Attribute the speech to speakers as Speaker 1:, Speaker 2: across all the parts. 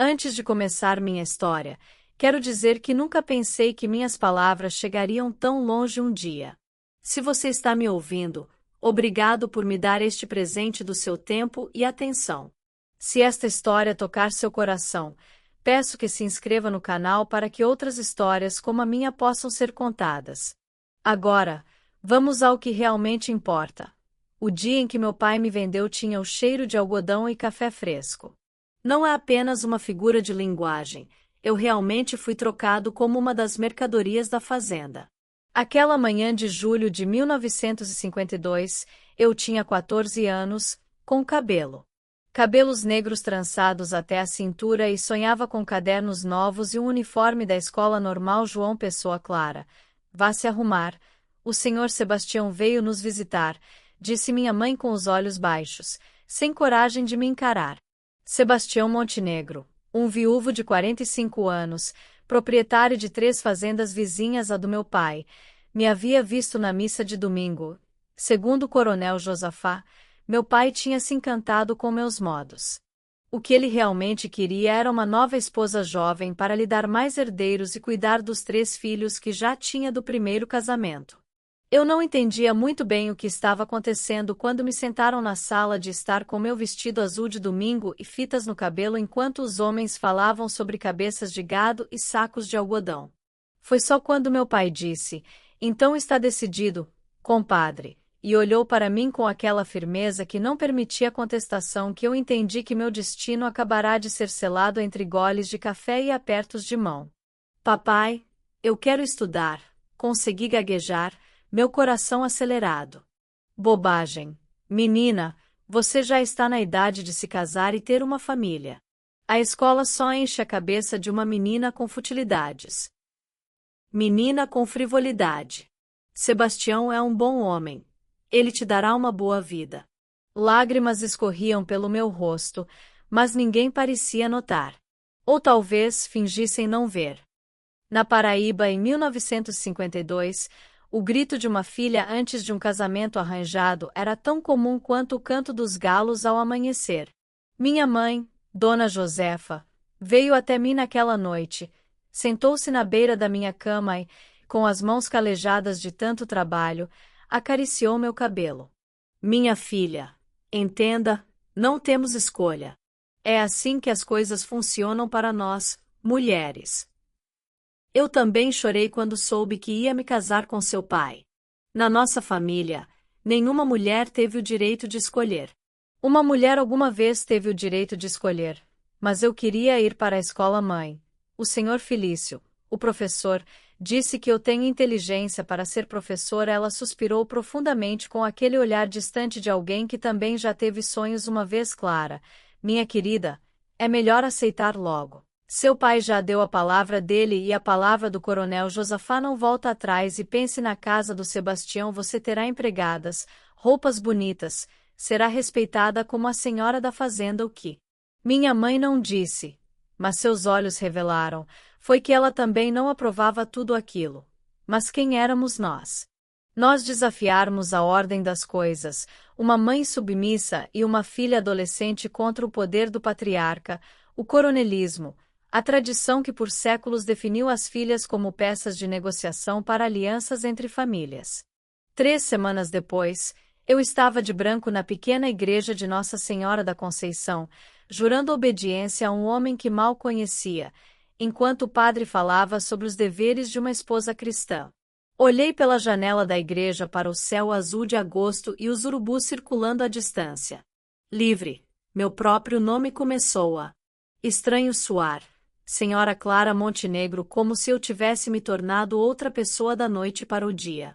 Speaker 1: Antes de começar minha história, quero dizer que nunca pensei que minhas palavras chegariam tão longe um dia. Se você está me ouvindo, obrigado por me dar este presente do seu tempo e atenção. Se esta história tocar seu coração, peço que se inscreva no canal para que outras histórias como a minha possam ser contadas. Agora, vamos ao que realmente importa. O dia em que meu pai me vendeu tinha o cheiro de algodão e café fresco. Não é apenas uma figura de linguagem, eu realmente fui trocado como uma das mercadorias da fazenda. Aquela manhã de julho de 1952, eu tinha 14 anos, com cabelos negros trançados até a cintura e sonhava com cadernos novos e um uniforme da Escola Normal João Pessoa Clara. Vá se arrumar, o senhor Sebastião veio nos visitar, disse minha mãe com os olhos baixos, sem coragem de me encarar. Sebastião Montenegro, um viúvo de 45 anos, proprietário de 3 fazendas vizinhas à do meu pai, me havia visto na missa de domingo. Segundo o coronel Josafá, meu pai tinha se encantado com meus modos. O que ele realmente queria era uma nova esposa jovem para lhe dar mais herdeiros e cuidar dos 3 filhos que já tinha do primeiro casamento. Eu não entendia muito bem o que estava acontecendo quando me sentaram na sala de estar com meu vestido azul de domingo e fitas no cabelo enquanto os homens falavam sobre cabeças de gado e sacos de algodão. Foi só quando meu pai disse, então está decidido, compadre, e olhou para mim com aquela firmeza que não permitia contestação que eu entendi que meu destino acabará de ser selado entre goles de café e apertos de mão. Papai, eu quero estudar, consegui gaguejar, meu coração acelerado. Bobagem. Menina, você já está na idade de se casar e ter uma família. A escola só enche a cabeça de uma menina com futilidades. Menina com frivolidade. Sebastião é um bom homem. Ele te dará uma boa vida. Lágrimas escorriam pelo meu rosto, mas ninguém parecia notar. Ou talvez fingissem não ver. Na Paraíba, em 1952, o grito de uma filha antes de um casamento arranjado era tão comum quanto o canto dos galos ao amanhecer. Minha mãe, Dona Josefa, veio até mim naquela noite, sentou-se na beira da minha cama e, com as mãos calejadas de tanto trabalho, acariciou meu cabelo. Minha filha, entenda, não temos escolha. É assim que as coisas funcionam para nós, mulheres. Eu também chorei quando soube que ia me casar com seu pai. Na nossa família, nenhuma mulher teve o direito de escolher. Uma mulher alguma vez teve o direito de escolher, mas eu queria ir para a escola-mãe. O senhor Felício, o professor, disse que eu tenho inteligência para ser professor. Ela suspirou profundamente com aquele olhar distante de alguém que também já teve sonhos uma vez. Clara, minha querida, é melhor aceitar logo. Seu pai já deu a palavra dele e a palavra do coronel Josafá não volta atrás e pense na casa do Sebastião você terá empregadas, roupas bonitas, será respeitada como a senhora da fazenda o que minha mãe não disse, mas seus olhos revelaram, foi que ela também não aprovava tudo aquilo. Mas quem éramos nós? Nós desafiarmos a ordem das coisas, uma mãe submissa e uma filha adolescente contra o poder do patriarca, o coronelismo, a tradição que por séculos definiu as filhas como peças de negociação para alianças entre famílias. 3 semanas depois, eu estava de branco na pequena igreja de Nossa Senhora da Conceição, jurando obediência a um homem que mal conhecia, enquanto o padre falava sobre os deveres de uma esposa cristã. Olhei pela janela da igreja para o céu azul de agosto e os urubus circulando à distância. Livre, meu próprio nome começou a estranho soar. Senhora Clara Montenegro, como se eu tivesse me tornado outra pessoa da noite para o dia.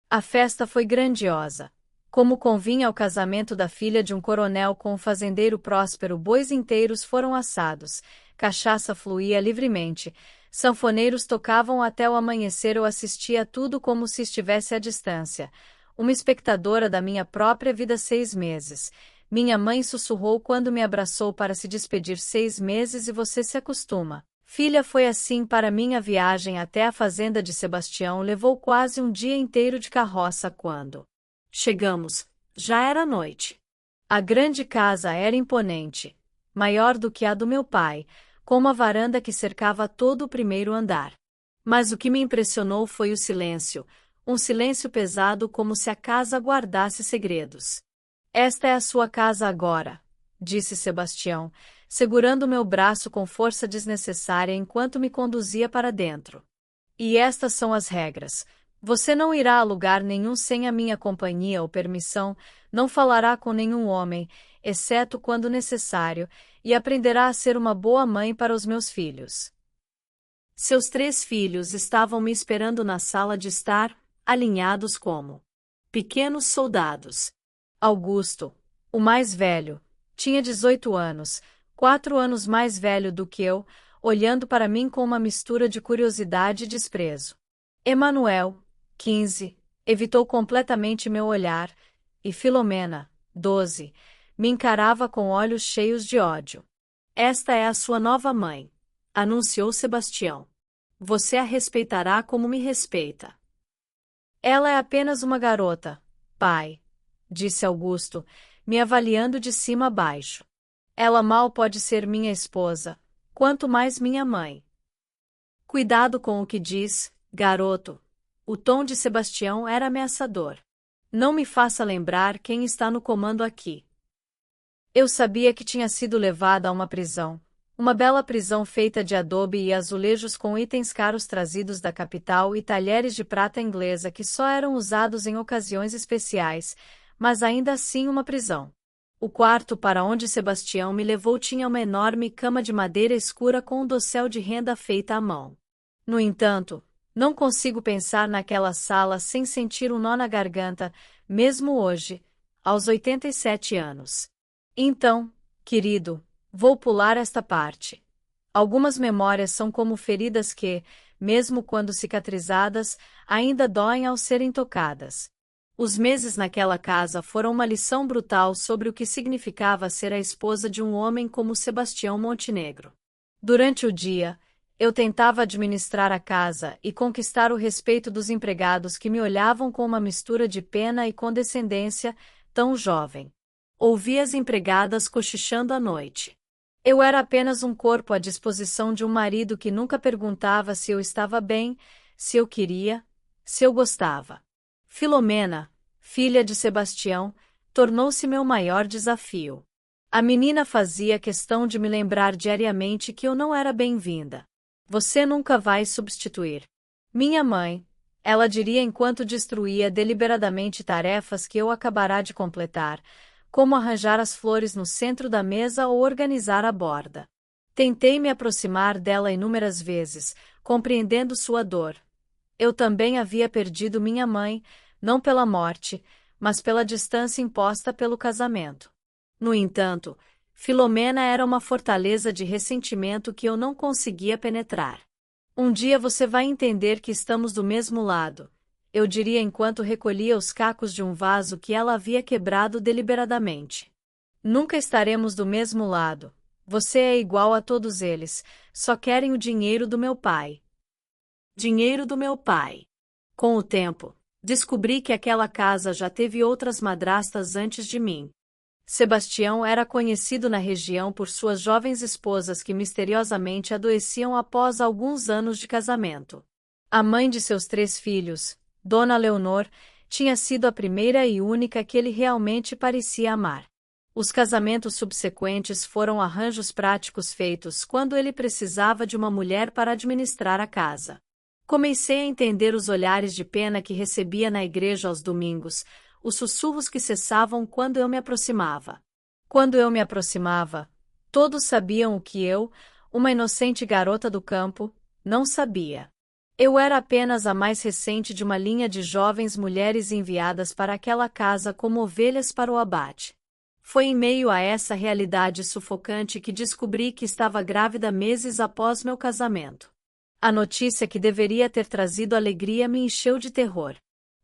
Speaker 1: A festa foi grandiosa. Como convinha ao casamento da filha de um coronel com um fazendeiro próspero, bois inteiros foram assados, cachaça fluía livremente, sanfoneiros tocavam até o amanhecer. Eu assistia a tudo como se estivesse à distância, uma espectadora da minha própria vida. 6 meses. Minha mãe sussurrou quando me abraçou para se despedir. 6 meses e você se acostuma. Filha, foi assim para minha viagem até a fazenda de Sebastião. Levou quase um dia inteiro de carroça. Quando chegamos, já era noite. A grande casa era imponente, maior do que a do meu pai, com uma varanda que cercava todo o primeiro andar. Mas o que me impressionou foi o silêncio, um silêncio pesado como se a casa guardasse segredos. Esta é a sua casa agora, disse Sebastião, segurando meu braço com força desnecessária enquanto me conduzia para dentro. E estas são as regras. Você não irá a lugar nenhum sem a minha companhia ou permissão, não falará com nenhum homem, exceto quando necessário, e aprenderá a ser uma boa mãe para os meus filhos. Seus 3 filhos estavam me esperando na sala de estar, alinhados como pequenos soldados. Augusto, o mais velho, tinha 18 anos, 4 anos mais velho do que eu, olhando para mim com uma mistura de curiosidade e desprezo. Emanuel, 15, evitou completamente meu olhar, e Filomena, 12, me encarava com olhos cheios de ódio. Esta é a sua nova mãe, anunciou Sebastião. Você a respeitará como me respeita. Ela é apenas uma garota, pai, disse Augusto, me avaliando de cima a baixo. Ela mal pode ser minha esposa, quanto mais minha mãe. Cuidado com o que diz, garoto. O tom de Sebastião era ameaçador. Não me faça lembrar quem está no comando aqui. Eu sabia que tinha sido levada a uma prisão. Uma bela prisão feita de adobe e azulejos com itens caros trazidos da capital e talheres de prata inglesa que só eram usados em ocasiões especiais, mas ainda assim uma prisão. O quarto para onde Sebastião me levou tinha uma enorme cama de madeira escura com um dossel de renda feita à mão. No entanto, não consigo pensar naquela sala sem sentir um nó na garganta, mesmo hoje, aos 87 anos. Então, querido, vou pular esta parte. Algumas memórias são como feridas que, mesmo quando cicatrizadas, ainda doem ao serem tocadas. Os meses naquela casa foram uma lição brutal sobre o que significava ser a esposa de um homem como Sebastião Montenegro. Durante o dia, eu tentava administrar a casa e conquistar o respeito dos empregados que me olhavam com uma mistura de pena e condescendência, tão jovem. Ouvia as empregadas cochichando à noite. Eu era apenas um corpo à disposição de um marido que nunca perguntava se eu estava bem, se eu queria, se eu gostava. Filomena, filha de Sebastião, tornou-se meu maior desafio. A menina fazia questão de me lembrar diariamente que eu não era bem-vinda. Você nunca vai substituir minha mãe, ela diria enquanto destruía deliberadamente tarefas que eu acabará de completar, como arranjar as flores no centro da mesa ou organizar a borda. Tentei me aproximar dela inúmeras vezes, compreendendo sua dor. Eu também havia perdido minha mãe, não pela morte, mas pela distância imposta pelo casamento. No entanto, Filomena era uma fortaleza de ressentimento que eu não conseguia penetrar. Um dia você vai entender que estamos do mesmo lado, eu diria enquanto recolhia os cacos de um vaso que ela havia quebrado deliberadamente. Nunca estaremos do mesmo lado. Você é igual a todos eles, só querem o dinheiro do meu pai. Dinheiro do meu pai. Com o tempo, descobri que aquela casa já teve outras madrastas antes de mim. Sebastião era conhecido na região por suas jovens esposas que misteriosamente adoeciam após alguns anos de casamento. A mãe de seus 3 filhos, Dona Leonor, tinha sido a primeira e única que ele realmente parecia amar. Os casamentos subsequentes foram arranjos práticos feitos quando ele precisava de uma mulher para administrar a casa. Comecei a entender os olhares de pena que recebia na igreja aos domingos, os sussurros que cessavam quando eu me aproximava. Quando eu me aproximava, todos sabiam o que eu, uma inocente garota do campo, não sabia. Eu era apenas a mais recente de uma linha de jovens mulheres enviadas para aquela casa como ovelhas para o abate. Foi em meio a essa realidade sufocante que descobri que estava grávida meses após meu casamento. A notícia que deveria ter trazido alegria me encheu de terror.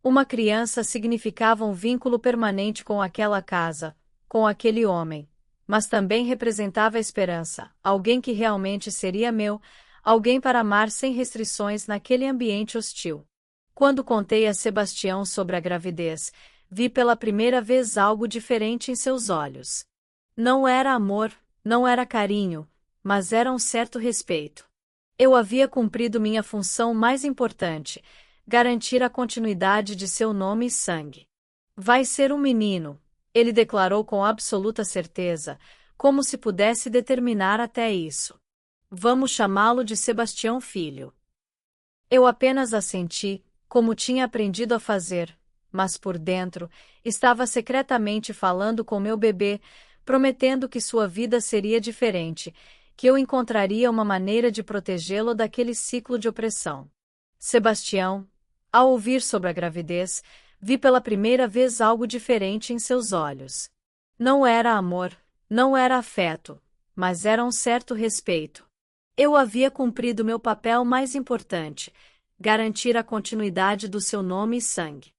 Speaker 1: Uma criança significava um vínculo permanente com aquela casa, com aquele homem, mas também representava a esperança, alguém que realmente seria meu, alguém para amar sem restrições naquele ambiente hostil. Quando contei a Sebastião sobre a gravidez, vi pela primeira vez algo diferente em seus olhos. Não era amor, não era carinho, mas era um certo respeito. Eu havia cumprido minha função mais importante, garantir a continuidade de seu nome e sangue. Vai ser um menino, ele declarou com absoluta certeza, como se pudesse determinar até isso. Vamos chamá-lo de Sebastião Filho. Eu apenas assenti, como tinha aprendido a fazer, mas por dentro, estava secretamente falando com meu bebê, prometendo que sua vida seria diferente, que eu encontraria uma maneira de protegê-lo daquele ciclo de opressão. Sebastião, ao ouvir sobre a gravidez, vi pela primeira vez algo diferente em seus olhos. Não era amor, não era afeto, mas era um certo respeito. Eu havia cumprido meu papel mais importante, garantir a continuidade do seu nome e sangue.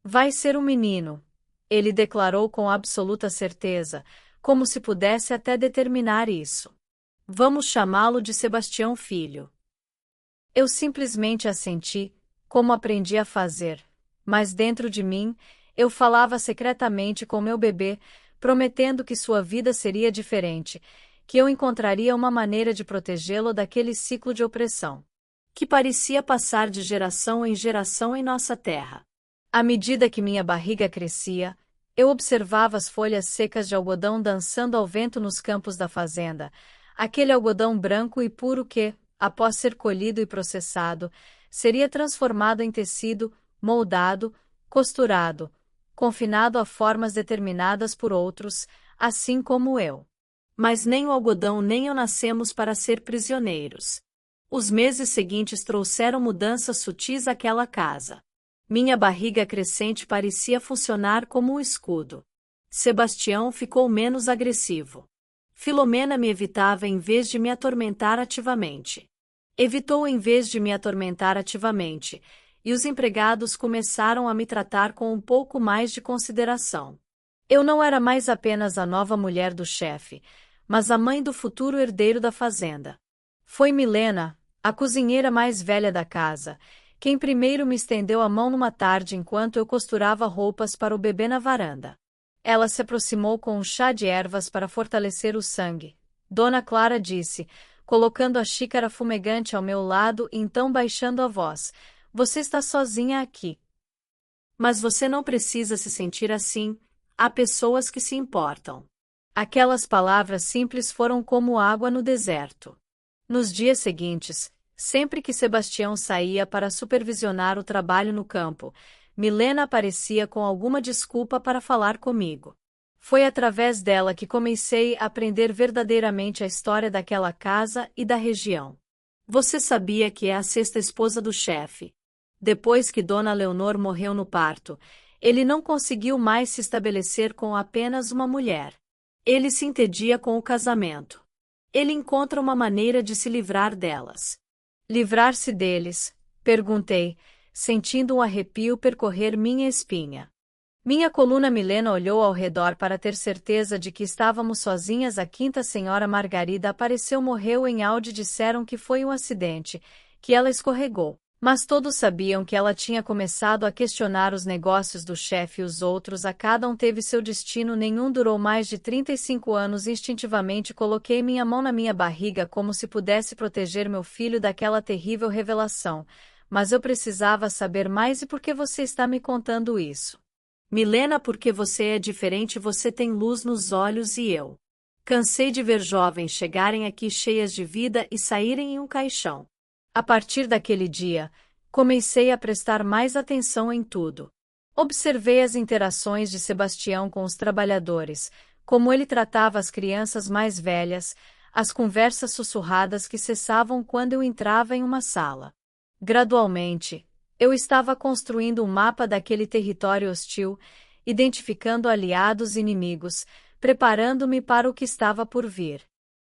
Speaker 1: Vai ser um menino, ele declarou com absoluta certeza, como se pudesse até determinar isso. Vamos chamá-lo de Sebastião Filho. Eu simplesmente assenti, como aprendi a fazer, mas dentro de mim, eu falava secretamente com meu bebê, prometendo que sua vida seria diferente, que eu encontraria uma maneira de protegê-lo daquele ciclo de opressão, que parecia passar de geração em geração em nossa terra. À medida que minha barriga crescia, eu observava as folhas secas de algodão dançando ao vento nos campos da fazenda, aquele algodão branco e puro que, após ser colhido e processado, seria transformado em tecido, moldado, costurado, confinado a formas determinadas por outros, assim como eu. Mas nem o algodão nem eu nascemos para ser prisioneiros. Os meses seguintes trouxeram mudanças sutis àquela casa. Minha barriga crescente parecia funcionar como um escudo. Sebastião ficou menos agressivo. Filomena me evitava em vez de me atormentar ativamente. Evitou em vez de me atormentar ativamente, e os empregados começaram a me tratar com um pouco mais de consideração. Eu não era mais apenas a nova mulher do chefe, mas a mãe do futuro herdeiro da fazenda. Foi Milena, a cozinheira mais velha da casa, quem primeiro me estendeu a mão numa tarde enquanto eu costurava roupas para o bebê na varanda. Ela se aproximou com um chá de ervas para fortalecer o sangue. Dona Clara disse, colocando a xícara fumegante ao meu lado e então baixando a voz: "Você está sozinha aqui. Mas você não precisa se sentir assim, há pessoas que se importam." Aquelas palavras simples foram como água no deserto. Nos dias seguintes, sempre que Sebastião saía para supervisionar o trabalho no campo, Milena aparecia com alguma desculpa para falar comigo. Foi através dela que comecei a aprender verdadeiramente a história daquela casa e da região. Você sabia que é a sexta esposa do chefe? Depois que Dona Leonor morreu no parto, ele não conseguiu mais se estabelecer com apenas uma mulher. Ele se entedia com o casamento. Ele encontra uma maneira de se livrar delas. Livrar-se deles? Perguntei, sentindo um arrepio percorrer minha espinha. Minha coluna. Milena olhou ao redor para ter certeza de que estávamos sozinhas. A quinta senhora Margarida apareceu. Morreu em Alde. Disseram que foi um acidente, que ela escorregou. Mas todos sabiam que ela tinha começado a questionar os negócios do chefe e os outros. A cada um teve seu destino. Nenhum durou mais de 35 anos. Instintivamente coloquei minha mão na minha barriga como se pudesse proteger meu filho daquela terrível revelação. Mas eu precisava saber mais. E por que você está me contando isso? Milena, porque você é diferente. Você tem luz nos olhos e eu. Cansei de ver jovens chegarem aqui cheias de vida e saírem em um caixão. A partir daquele dia, comecei a prestar mais atenção em tudo. Observei as interações de Sebastião com os trabalhadores, como ele tratava as crianças mais velhas, as conversas sussurradas que cessavam quando eu entrava em uma sala. Gradualmente, eu estava construindo um mapa daquele território hostil, identificando aliados e inimigos, preparando-me para o que estava por vir.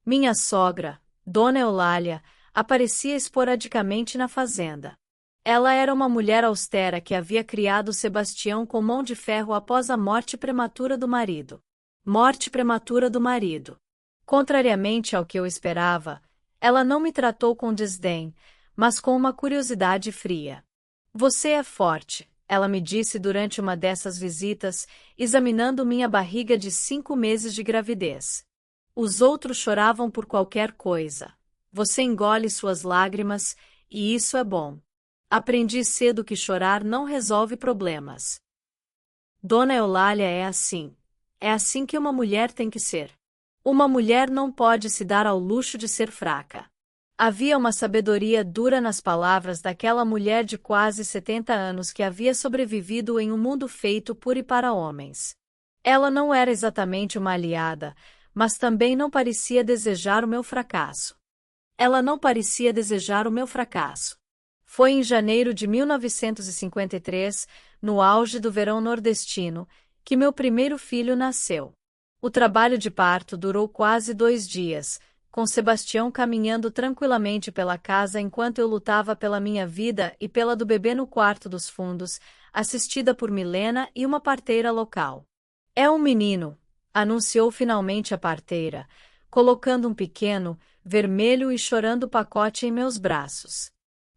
Speaker 1: Minha sogra, Dona Eulália, aparecia esporadicamente na fazenda. Ela era uma mulher austera que havia criado Sebastião com mão de ferro após a morte prematura do marido. Morte prematura do marido. Contrariamente ao que eu esperava, ela não me tratou com desdém, mas com uma curiosidade fria. Você é forte, ela me disse durante uma dessas visitas, examinando minha barriga de 5 meses de gravidez. Os outros choravam por qualquer coisa. Você engole suas lágrimas, e isso é bom. Aprendi cedo que chorar não resolve problemas. Dona Eulália é assim. É assim que uma mulher tem que ser. Uma mulher não pode se dar ao luxo de ser fraca. Havia uma sabedoria dura nas palavras daquela mulher de quase 70 anos que havia sobrevivido em um mundo feito por e para homens. Ela não era exatamente uma aliada, mas também não parecia desejar o meu fracasso. Ela não parecia desejar o meu fracasso. Foi em janeiro de 1953, no auge do verão nordestino, que meu primeiro filho nasceu. O trabalho de parto durou quase 2 dias, com Sebastião caminhando tranquilamente pela casa enquanto eu lutava pela minha vida e pela do bebê no quarto dos fundos, assistida por Milena e uma parteira local. É um menino, anunciou finalmente a parteira, colocando um pequeno, vermelho e chorando pacote em meus braços.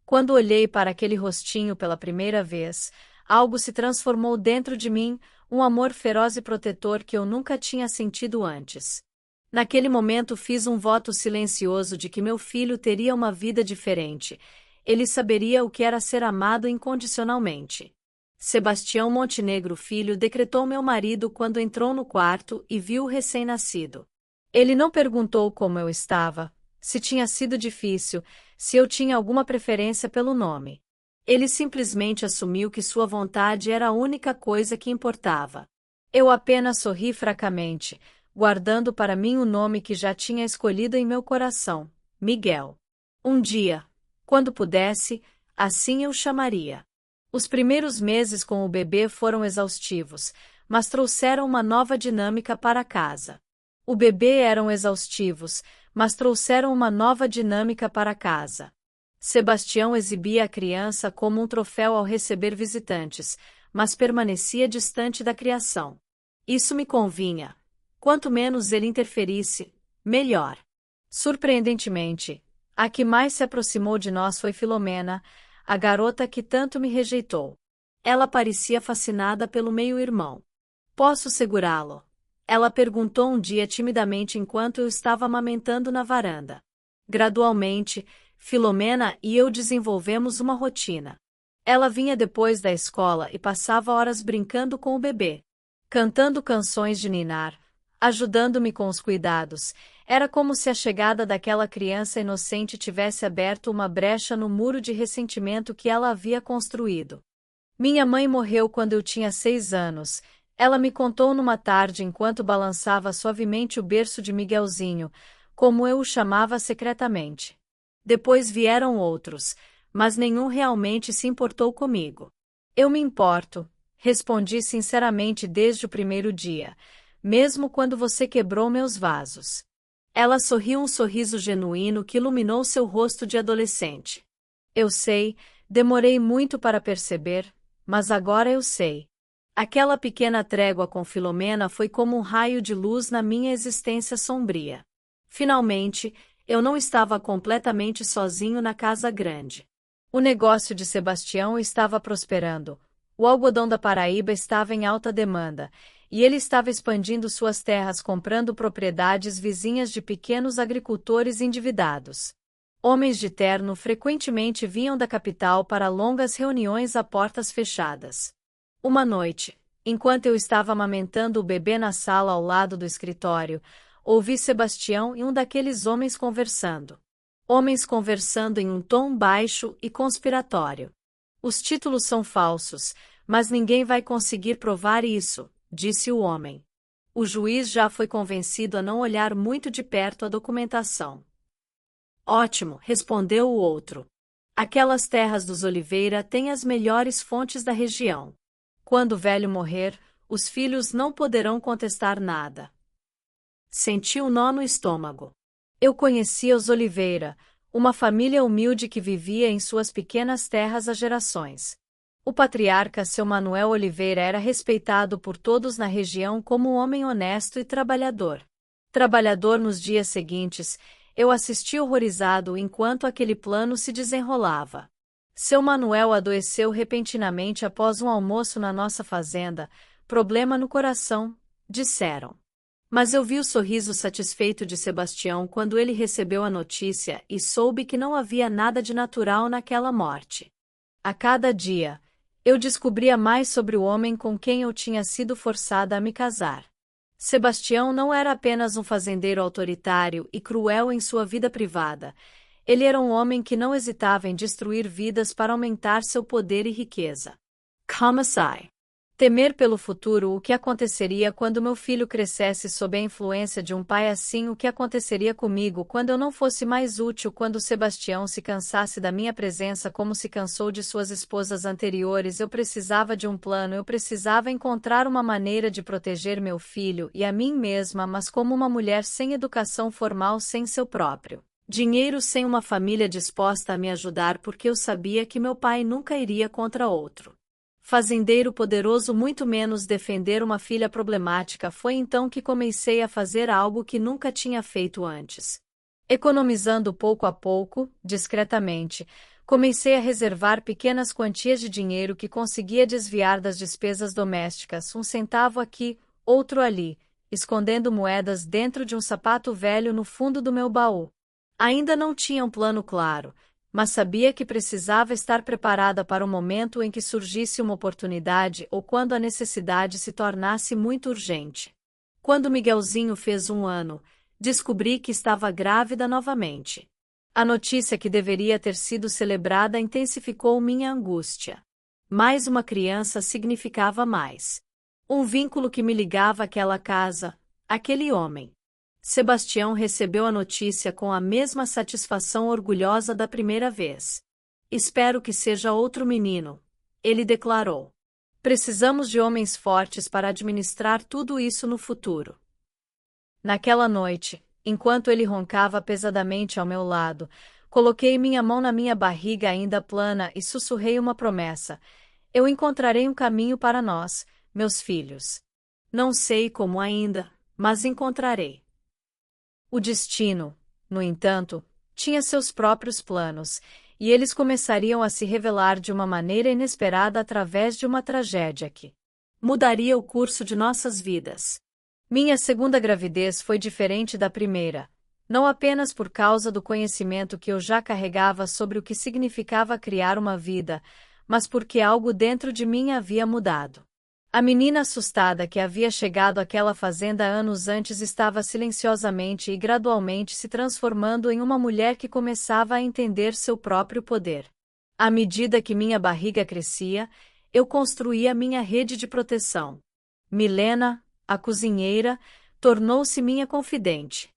Speaker 1: Quando olhei para aquele rostinho pela primeira vez, algo se transformou dentro de mim, um amor feroz e protetor que eu nunca tinha sentido antes. Naquele momento fiz um voto silencioso de que meu filho teria uma vida diferente. Ele saberia o que era ser amado incondicionalmente. Sebastião Montenegro Filho decretou meu marido quando entrou no quarto e viu o recém-nascido. Ele não perguntou como eu estava, se tinha sido difícil, se eu tinha alguma preferência pelo nome. Ele simplesmente assumiu que sua vontade era a única coisa que importava. Eu apenas sorri fracamente, guardando para mim o nome que já tinha escolhido em meu coração, Miguel. Um dia, quando pudesse, assim eu chamaria. Os primeiros meses com o bebê foram exaustivos, mas trouxeram uma nova dinâmica para casa. O bebê eram exaustivos, mas trouxeram uma nova dinâmica para casa. Sebastião exibia a criança como um troféu ao receber visitantes, mas permanecia distante da criação. Isso me convinha. Quanto menos ele interferisse, melhor. Surpreendentemente, a que mais se aproximou de nós foi Filomena, a garota que tanto me rejeitou. Ela parecia fascinada pelo meio-irmão. Posso segurá-lo? Ela perguntou um dia timidamente enquanto eu estava amamentando na varanda. Gradualmente, Filomena e eu desenvolvemos uma rotina. Ela vinha depois da escola e passava horas brincando com o bebê, cantando canções de ninar, ajudando-me com os cuidados. Era como se a chegada daquela criança inocente tivesse aberto uma brecha no muro de ressentimento que ela havia construído. Minha mãe morreu quando eu tinha 6 anos. Ela me contou numa tarde enquanto balançava suavemente o berço de Miguelzinho, como eu o chamava secretamente. Depois vieram outros, mas nenhum realmente se importou comigo. Eu me importo, respondi sinceramente desde o primeiro dia, mesmo quando você quebrou meus vasos. Ela sorriu um sorriso genuíno que iluminou seu rosto de adolescente. Eu sei, demorei muito para perceber, mas agora eu sei. Aquela pequena trégua com Filomena foi como um raio de luz na minha existência sombria. Finalmente, eu não estava completamente sozinho na casa grande. O negócio de Sebastião estava prosperando. O algodão da Paraíba estava em alta demanda, e ele estava expandindo suas terras comprando propriedades vizinhas de pequenos agricultores endividados. Homens de terno frequentemente vinham da capital para longas reuniões a portas fechadas. Uma noite, enquanto eu estava amamentando o bebê na sala ao lado do escritório, ouvi Sebastião e um daqueles homens conversando. Homens conversando em um tom baixo e conspiratório. Os títulos são falsos, mas ninguém vai conseguir provar isso, disse o homem. O juiz já foi convencido a não olhar muito de perto a documentação. Ótimo, respondeu o outro. Aquelas terras dos Oliveira têm as melhores fontes da região. Quando o velho morrer, os filhos não poderão contestar nada. Senti um nó no estômago. Eu conhecia os Oliveira, uma família humilde que vivia em suas pequenas terras há gerações. O patriarca seu Manuel Oliveira era respeitado por todos na região como um homem honesto e trabalhador. Trabalhador nos dias seguintes, eu assisti horrorizado enquanto aquele plano se desenrolava. Seu Manuel adoeceu repentinamente após um almoço na nossa fazenda, problema no coração, disseram. Mas eu vi o sorriso satisfeito de Sebastião quando ele recebeu a notícia e soube que não havia nada de natural naquela morte. A cada dia, eu descobria mais sobre o homem com quem eu tinha sido forçada a me casar. Sebastião não era apenas um fazendeiro autoritário e cruel em sua vida privada. Ele era um homem que não hesitava em destruir vidas para aumentar seu poder e riqueza. Commissai. Temer pelo futuro. O que aconteceria quando meu filho crescesse sob a influência de um pai assim? O que aconteceria comigo quando eu não fosse mais útil? Quando Sebastião se cansasse da minha presença como se cansou de suas esposas anteriores? Eu precisava de um plano, eu precisava encontrar uma maneira de proteger meu filho e a mim mesma, mas como uma mulher sem educação formal, sem seu próprio dinheiro, sem uma família disposta a me ajudar, porque eu sabia que meu pai nunca iria contra outro fazendeiro poderoso, muito menos defender uma filha problemática. Foi então que comecei a fazer algo que nunca tinha feito antes. Economizando pouco a pouco, discretamente, comecei a reservar pequenas quantias de dinheiro que conseguia desviar das despesas domésticas, um centavo aqui, outro ali, escondendo moedas dentro de um sapato velho no fundo do meu baú. Ainda não tinha um plano claro, mas sabia que precisava estar preparada para o momento em que surgisse uma oportunidade ou quando a necessidade se tornasse muito urgente. Quando Miguelzinho fez 1 ano, descobri que estava grávida novamente. A notícia que deveria ter sido celebrada intensificou minha angústia. Mais uma criança significava mais um vínculo que me ligava àquela casa, àquele homem. Sebastião recebeu a notícia com a mesma satisfação orgulhosa da primeira vez. Espero que seja outro menino, ele declarou. Precisamos de homens fortes para administrar tudo isso no futuro. Naquela noite, enquanto ele roncava pesadamente ao meu lado, coloquei minha mão na minha barriga ainda plana e sussurrei uma promessa. Eu encontrarei um caminho para nós, meus filhos. Não sei como ainda, mas encontrarei. O destino, no entanto, tinha seus próprios planos, e eles começariam a se revelar de uma maneira inesperada através de uma tragédia que mudaria o curso de nossas vidas. Minha segunda gravidez foi diferente da primeira, não apenas por causa do conhecimento que eu já carregava sobre o que significava criar uma vida, mas porque algo dentro de mim havia mudado. A menina assustada que havia chegado àquela fazenda anos antes estava silenciosamente e gradualmente se transformando em uma mulher que começava a entender seu próprio poder. À medida que minha barriga crescia, eu construía minha rede de proteção. Milena, a cozinheira, tornou-se minha confidente.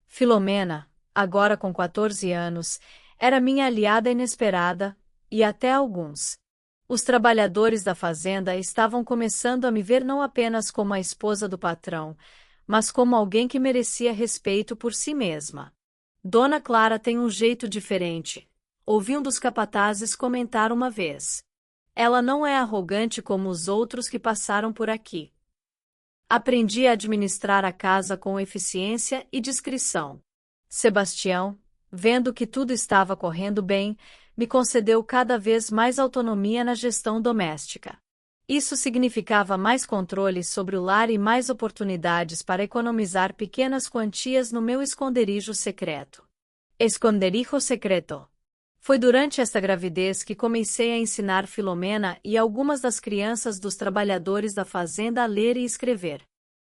Speaker 1: Filomena, agora com 14 anos, era minha aliada inesperada, e até alguns. Os trabalhadores da fazenda estavam começando a me ver não apenas como a esposa do patrão, mas como alguém que merecia respeito por si mesma. Dona Clara tem um jeito diferente, ouvi um dos capatazes comentar uma vez. Ela não é arrogante como os outros que passaram por aqui. Aprendi a administrar a casa com eficiência e discrição. Sebastião, vendo que tudo estava correndo bem, me concedeu cada vez mais autonomia na gestão doméstica. Isso significava mais controle sobre o lar e mais oportunidades para economizar pequenas quantias no meu esconderijo secreto. Esconderijo secreto. Foi durante esta gravidez que comecei a ensinar Filomena e algumas das crianças dos trabalhadores da fazenda a ler e escrever.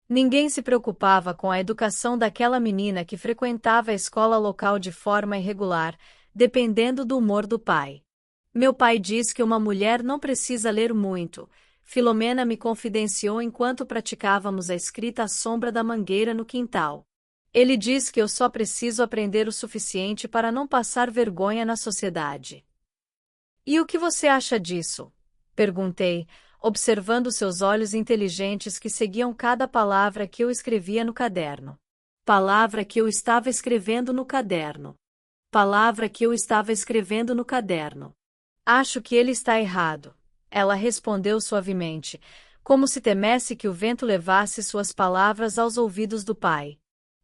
Speaker 1: Ninguém se preocupava com a educação daquela menina que frequentava a escola local de forma irregular, dependendo do humor do pai. Meu pai diz que uma mulher não precisa ler muito. Filomena me confidenciou enquanto praticávamos a escrita à sombra da mangueira no quintal. Ele diz que eu só preciso aprender o suficiente para não passar vergonha na sociedade. E o que você acha disso? Perguntei, observando seus olhos inteligentes que seguiam cada palavra que eu escrevia no caderno. Palavra que eu estava escrevendo no caderno. Palavra que eu estava escrevendo no caderno. Acho que ele está errado. Ela respondeu suavemente, como se temesse que o vento levasse suas palavras aos ouvidos do pai.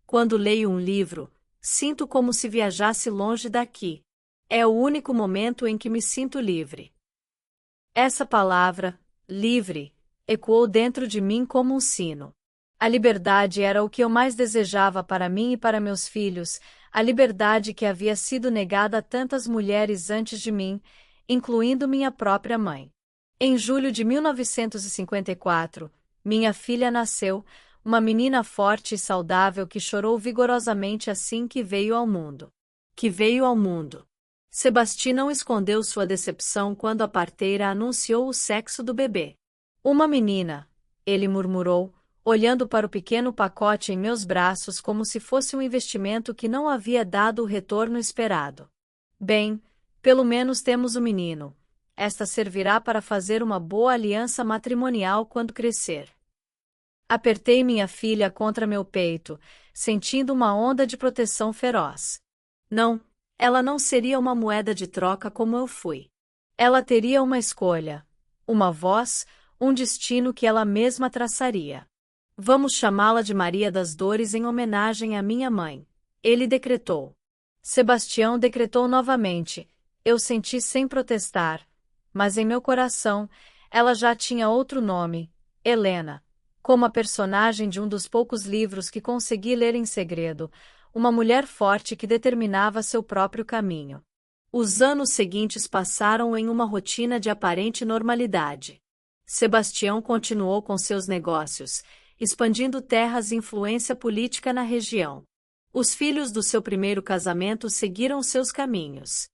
Speaker 1: Quando leio um livro, sinto como se viajasse longe daqui. É o único momento em que me sinto livre. Essa palavra, livre, ecoou dentro de mim como um sino. A liberdade era o que eu mais desejava para mim e para meus filhos, a liberdade que havia sido negada a tantas mulheres antes de mim, incluindo minha própria mãe. Em julho de 1954, minha filha nasceu, uma menina forte e saudável que chorou vigorosamente assim que veio ao mundo. Sebastião não escondeu sua decepção quando a parteira anunciou o sexo do bebê. Uma menina, ele murmurou, olhando para o pequeno pacote em meus braços como se fosse um investimento que não havia dado o retorno esperado. Bem, pelo menos temos o menino. Esta servirá para fazer uma boa aliança matrimonial quando crescer. Apertei minha filha contra meu peito, sentindo uma onda de proteção feroz. Não, ela não seria uma moeda de troca como eu fui. Ela teria uma escolha, uma voz, um destino que ela mesma traçaria. Vamos chamá-la de Maria das Dores em homenagem à minha mãe, ele decretou. Sebastião decretou novamente, eu senti sem protestar, mas em meu coração, ela já tinha outro nome, Helena, como a personagem de um dos poucos livros que consegui ler em segredo, uma mulher forte que determinava seu próprio caminho. Os anos seguintes passaram em uma rotina de aparente normalidade. Sebastião continuou com seus negócios, expandindo terras e influência política na região. Os filhos do seu primeiro casamento seguiram seus caminhos.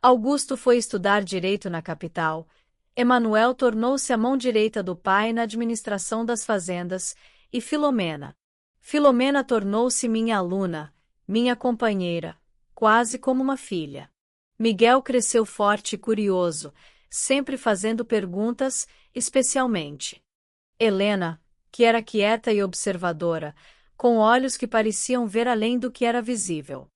Speaker 1: Augusto foi estudar direito na capital. Emanuel tornou-se a mão direita do pai na administração das fazendas, e Filomena tornou-se minha aluna, minha companheira, quase como uma filha. Miguel cresceu forte e curioso, sempre fazendo perguntas, especialmente. Helena, que era quieta e observadora, com olhos que pareciam ver além do que era visível.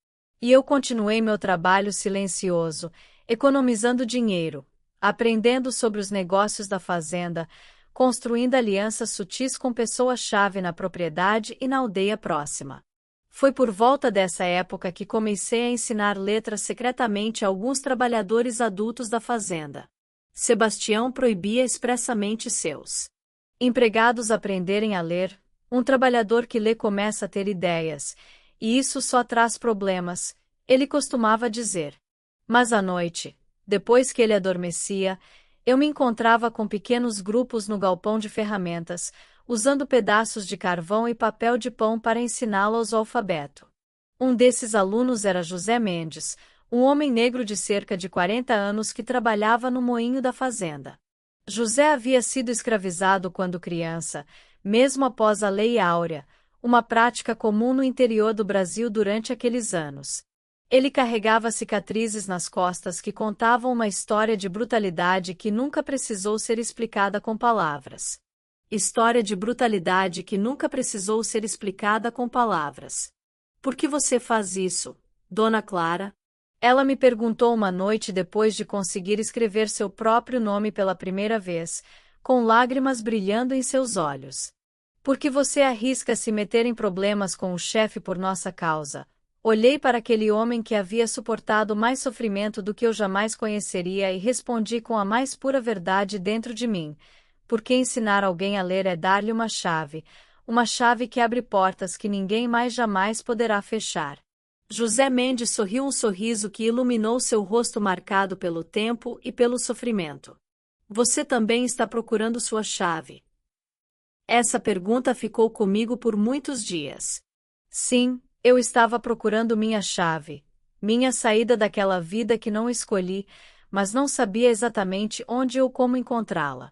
Speaker 1: E eu continuei meu trabalho silencioso, economizando dinheiro, aprendendo sobre os negócios da fazenda, construindo alianças sutis com pessoas-chave na propriedade e na aldeia próxima. Foi por volta dessa época que comecei a ensinar letras secretamente a alguns trabalhadores adultos da fazenda. Sebastião proibia expressamente seus empregados aprenderem a ler. Um trabalhador que lê começa a ter ideias, e isso só traz problemas, ele costumava dizer. Mas à noite, depois que ele adormecia, eu me encontrava com pequenos grupos no galpão de ferramentas, usando pedaços de carvão e papel de pão para ensiná-los o alfabeto. Um desses alunos era José Mendes, um homem negro de cerca de 40 anos que trabalhava no moinho da fazenda. José havia sido escravizado quando criança, mesmo após a Lei Áurea, uma prática comum no interior do Brasil durante aqueles anos. Ele carregava cicatrizes nas costas que contavam uma história de brutalidade que nunca precisou ser explicada com palavras. História de brutalidade que nunca precisou ser explicada com palavras. Por que você faz isso, Dona Clara? Ela me perguntou uma noite depois de conseguir escrever seu próprio nome pela primeira vez, com lágrimas brilhando em seus olhos. Por que você arrisca se meter em problemas com o chefe por nossa causa? Olhei para aquele homem que havia suportado mais sofrimento do que eu jamais conheceria e respondi com a mais pura verdade dentro de mim. Porque ensinar alguém a ler é dar-lhe uma chave que abre portas que ninguém mais jamais poderá fechar. José Mendes sorriu um sorriso que iluminou seu rosto marcado pelo tempo e pelo sofrimento. Você também está procurando sua chave? Essa pergunta ficou comigo por muitos dias. Sim, eu estava procurando minha chave, minha saída daquela vida que não escolhi, mas não sabia exatamente onde ou como encontrá-la.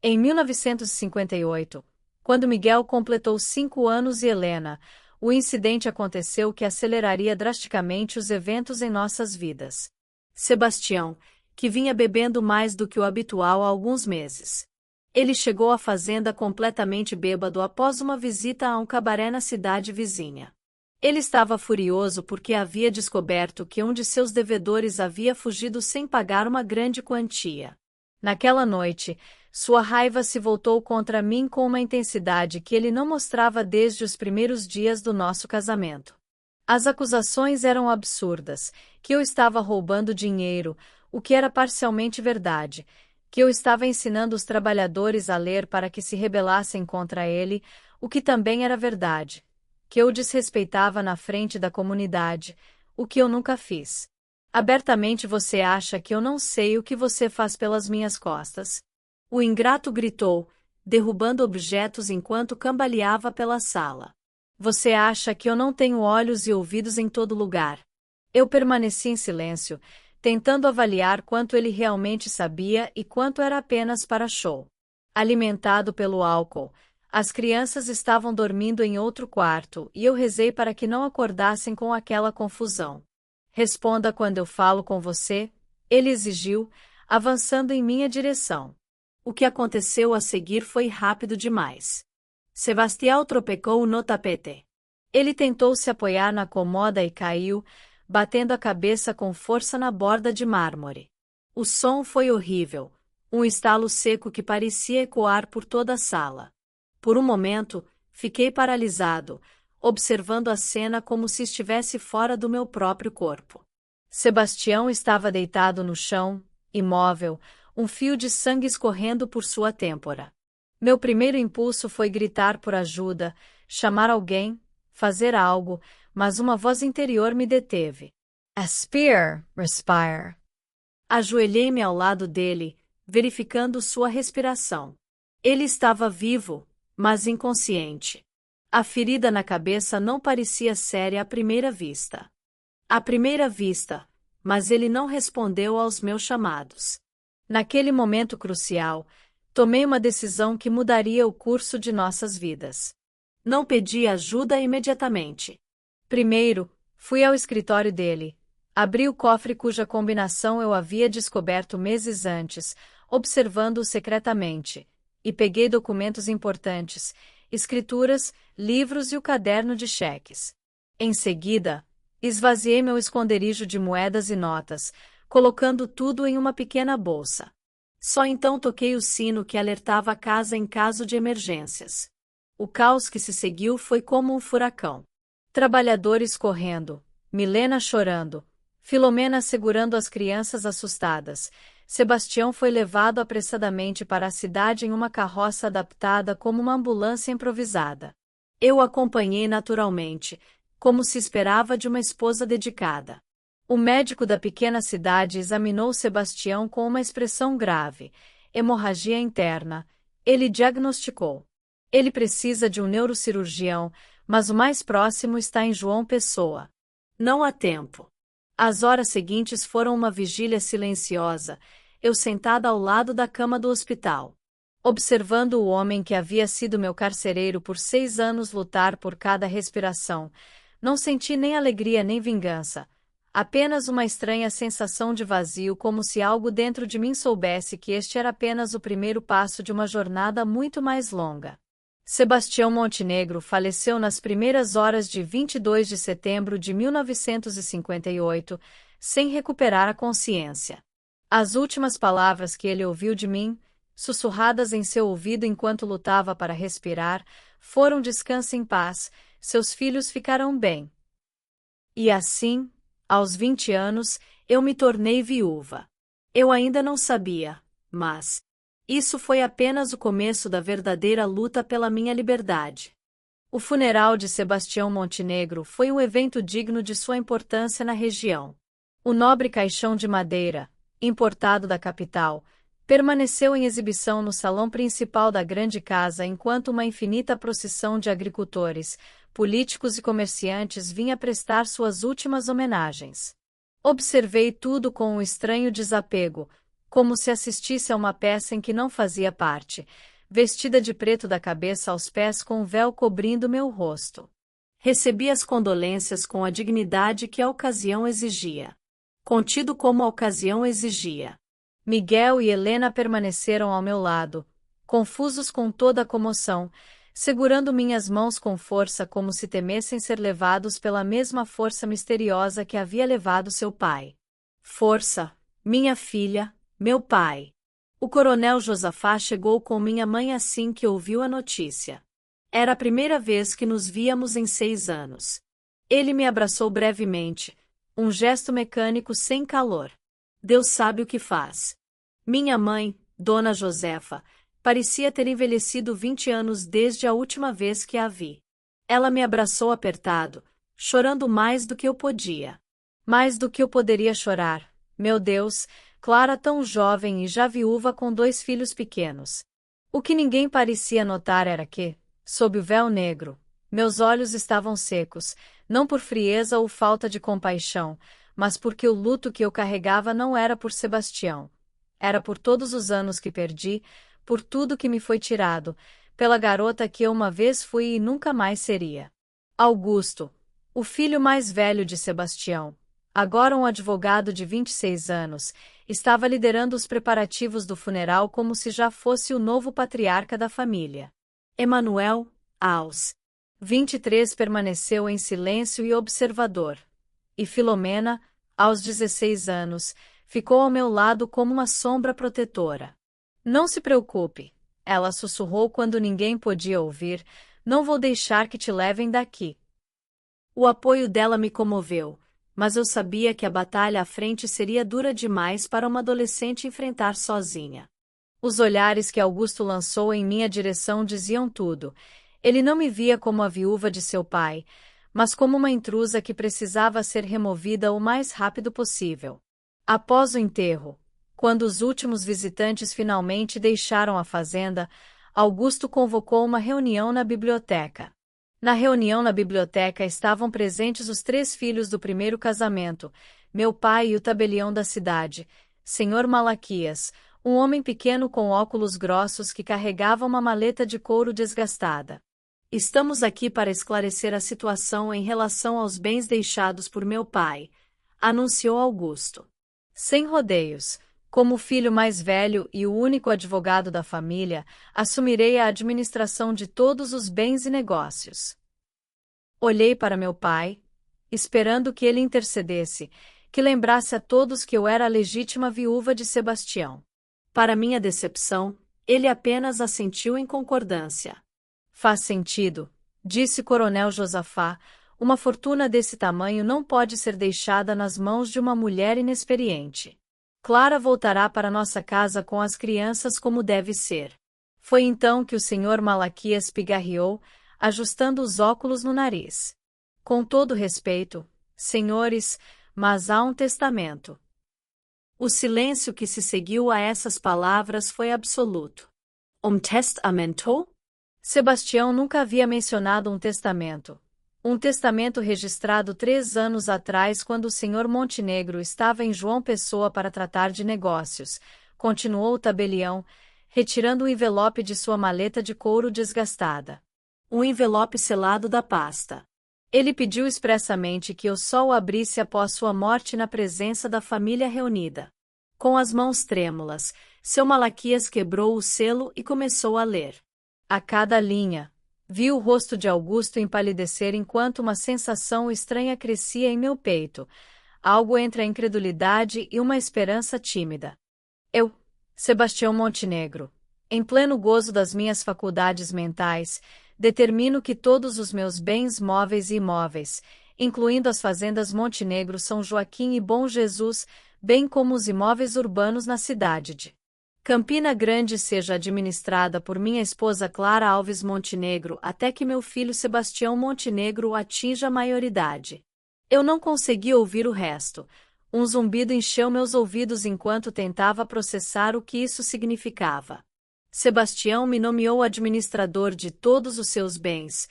Speaker 1: Em 1958, quando Miguel completou 5 anos e Helena, o incidente aconteceu que aceleraria drasticamente os eventos em nossas vidas. Sebastião, que vinha bebendo mais do que o habitual há alguns meses. Ele chegou à fazenda completamente bêbado após uma visita a um cabaré na cidade vizinha. Ele estava furioso porque havia descoberto que um de seus devedores havia fugido sem pagar uma grande quantia. Naquela noite, sua raiva se voltou contra mim com uma intensidade que ele não mostrava desde os primeiros dias do nosso casamento. As acusações eram absurdas, que eu estava roubando dinheiro, o que era parcialmente verdade, que eu estava ensinando os trabalhadores a ler para que se rebelassem contra ele, O que também era verdade, que eu o desrespeitava na frente da comunidade, o que eu nunca fiz. Abertamente você acha que eu não sei o que você faz pelas minhas costas? O ingrato gritou, derrubando objetos enquanto cambaleava pela sala. Você acha que eu não tenho olhos e ouvidos em todo lugar? Eu permaneci em silêncio, tentando avaliar quanto ele realmente sabia e quanto era apenas para show. Alimentado pelo álcool, as crianças estavam dormindo em outro quarto e eu rezei para que não acordassem com aquela confusão. Responda quando eu falo com você, ele exigiu, avançando em minha direção. O que aconteceu a seguir foi rápido demais. Sebastião tropecou no tapete. Ele tentou se apoiar na comoda e caiu, batendo a cabeça com força na borda de mármore. O som foi horrível, um estalo seco que parecia ecoar por toda a sala. Por um momento, fiquei paralisado, observando a cena como se estivesse fora do meu próprio corpo. Sebastião estava deitado no chão, imóvel, um fio de sangue escorrendo por sua têmpora. Meu primeiro impulso foi gritar por ajuda, chamar alguém, fazer algo, mas uma voz interior me deteve. Aspire, respire. Ajoelhei-me ao lado dele, verificando sua respiração. Ele estava vivo, mas inconsciente. A ferida na cabeça não parecia séria à primeira vista. À primeira vista, mas ele não respondeu aos meus chamados. Naquele momento crucial, tomei uma decisão que mudaria o curso de nossas vidas. Não pedi ajuda imediatamente. Primeiro, fui ao escritório dele. Abri o cofre cuja combinação eu havia descoberto meses antes, observando-o secretamente, e peguei documentos importantes, escrituras, livros e o caderno de cheques. Em seguida, esvaziei meu esconderijo de moedas e notas, colocando tudo em uma pequena bolsa. Só então toquei o sino que alertava a casa em caso de emergências. O caos que se seguiu foi como um furacão. Trabalhadores correndo, Milena chorando, Filomena segurando as crianças assustadas. Sebastião foi levado apressadamente para a cidade em uma carroça adaptada como uma ambulância improvisada. Eu o acompanhei naturalmente, como se esperava de uma esposa dedicada. O médico da pequena cidade examinou Sebastião com uma expressão grave, hemorragia interna. Ele diagnosticou. Ele precisa de um neurocirurgião, mas o mais próximo está em João Pessoa. Não há tempo. As horas seguintes foram uma vigília silenciosa, eu sentada ao lado da cama do hospital. Observando o homem que havia sido meu carcereiro por 6 anos lutar por cada respiração, não senti nem alegria nem vingança. Apenas uma estranha sensação de vazio, como se algo dentro de mim soubesse que este era apenas o primeiro passo de uma jornada muito mais longa. Sebastião Montenegro faleceu nas primeiras horas de 22 de setembro de 1958, sem recuperar a consciência. As últimas palavras que ele ouviu de mim, sussurradas em seu ouvido enquanto lutava para respirar, foram: descanse em paz, seus filhos ficarão bem. E assim, aos 20 anos, eu me tornei viúva. Eu ainda não sabia, mas isso foi apenas o começo da verdadeira luta pela minha liberdade. O funeral de Sebastião Montenegro foi um evento digno de sua importância na região. O nobre caixão de madeira, importado da capital, permaneceu em exibição no salão principal da grande casa enquanto uma infinita procissão de agricultores, políticos e comerciantes vinha prestar suas últimas homenagens. Observei tudo com um estranho desapego, como se assistisse a uma peça em que não fazia parte, vestida de preto da cabeça aos pés com um véu cobrindo meu rosto. Recebi as condolências com a dignidade que a ocasião exigia. Contido como a ocasião exigia. Miguel e Helena permaneceram ao meu lado, confusos com toda a comoção, segurando minhas mãos com força como se temessem ser levados pela mesma força misteriosa que havia levado seu pai. Força, minha filha, meu pai. O coronel Josafá chegou com minha mãe assim que ouviu a notícia. Era a primeira vez que nos víamos em 6 anos. Ele me abraçou brevemente, um gesto mecânico sem calor. Deus sabe o que faz. Minha mãe, Dona Josefa, Parecia ter envelhecido 20 anos desde a última vez que a vi. Ela me abraçou apertado, chorando mais do que eu podia. Mais do que eu poderia chorar. Meu Deus, Clara tão jovem e já viúva com 2 filhos pequenos. O que ninguém parecia notar era que, sob o véu negro, meus olhos estavam secos, não por frieza ou falta de compaixão, mas porque o luto que eu carregava não era por Sebastião. Era por todos os anos que perdi, por tudo que me foi tirado, pela garota que eu uma vez fui e nunca mais seria. Augusto, o filho mais velho de Sebastião, agora um advogado de 26 anos, estava liderando os preparativos do funeral como se já fosse o novo patriarca da família. Emanuel, aos 23, permaneceu em silêncio e observador. E Filomena, aos 16 anos, ficou ao meu lado como uma sombra protetora. Não se preocupe, ela sussurrou quando ninguém podia ouvir, não vou deixar que te levem daqui. O apoio dela me comoveu, mas eu sabia que a batalha à frente seria dura demais para uma adolescente enfrentar sozinha. Os olhares que Augusto lançou em minha direção diziam tudo. Ele não me via como a viúva de seu pai, mas como uma intrusa que precisava ser removida o mais rápido possível. Após o enterro, quando os últimos visitantes finalmente deixaram a fazenda, Augusto convocou uma reunião na biblioteca. Na reunião na biblioteca estavam presentes os 3 filhos do primeiro casamento, meu pai e o tabelião da cidade, Senhor Malaquias, um homem pequeno com óculos grossos que carregava uma maleta de couro desgastada. Estamos aqui para esclarecer a situação em relação aos bens deixados por meu pai, anunciou Augusto. Sem rodeios, como filho mais velho e o único advogado da família, assumirei a administração de todos os bens e negócios. Olhei para meu pai, esperando que ele intercedesse, que lembrasse a todos que eu era a legítima viúva de Sebastião. Para minha decepção, ele apenas assentiu em concordância. Faz sentido, disse Coronel Josafá, uma fortuna desse tamanho não pode ser deixada nas mãos de uma mulher inexperiente. Clara voltará para nossa casa com as crianças como deve ser. Foi então que o senhor Malaquias pigarreou, ajustando os óculos no nariz. Com todo respeito, senhores, mas há um testamento. O silêncio que se seguiu a essas palavras foi absoluto. Testamento? Sebastião nunca havia mencionado um testamento. Um testamento registrado 3 anos atrás quando o senhor Montenegro estava em João Pessoa para tratar de negócios, continuou o tabelião, retirando o envelope de sua maleta de couro desgastada. Um envelope selado da pasta. Ele pediu expressamente que eu só o abrisse após sua morte na presença da família reunida. Com as mãos trêmulas, seu Malaquias quebrou o selo e começou a ler. A cada linha, vi o rosto de Augusto empalidecer enquanto uma sensação estranha crescia em meu peito, algo entre a incredulidade e uma esperança tímida. Eu, Sebastião Montenegro, em pleno gozo das minhas faculdades mentais, determino que todos os meus bens móveis e imóveis, incluindo as fazendas Montenegro, São Joaquim e Bom Jesus, bem como os imóveis urbanos na cidade de Campina Grande, seja administrada por minha esposa Clara Alves Montenegro até que meu filho Sebastião Montenegro atinja a maioridade. Eu não consegui ouvir o resto. Um zumbido encheu meus ouvidos enquanto tentava processar o que isso significava. Sebastião me nomeou administrador de todos os seus bens,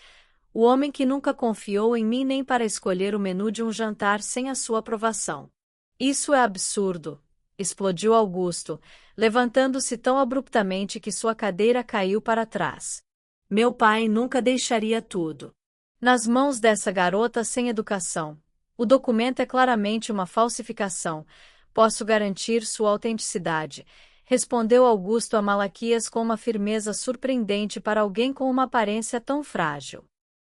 Speaker 1: o homem que nunca confiou em mim nem para escolher o menu de um jantar sem a sua aprovação. Isso é absurdo, explodiu Augusto, levantando-se tão abruptamente que sua cadeira caiu para trás. Meu pai nunca deixaria tudo nas mãos dessa garota sem educação. O documento é claramente uma falsificação. Posso garantir sua autenticidade, respondeu Augusto a Malaquias com uma firmeza surpreendente para alguém com uma aparência tão frágil.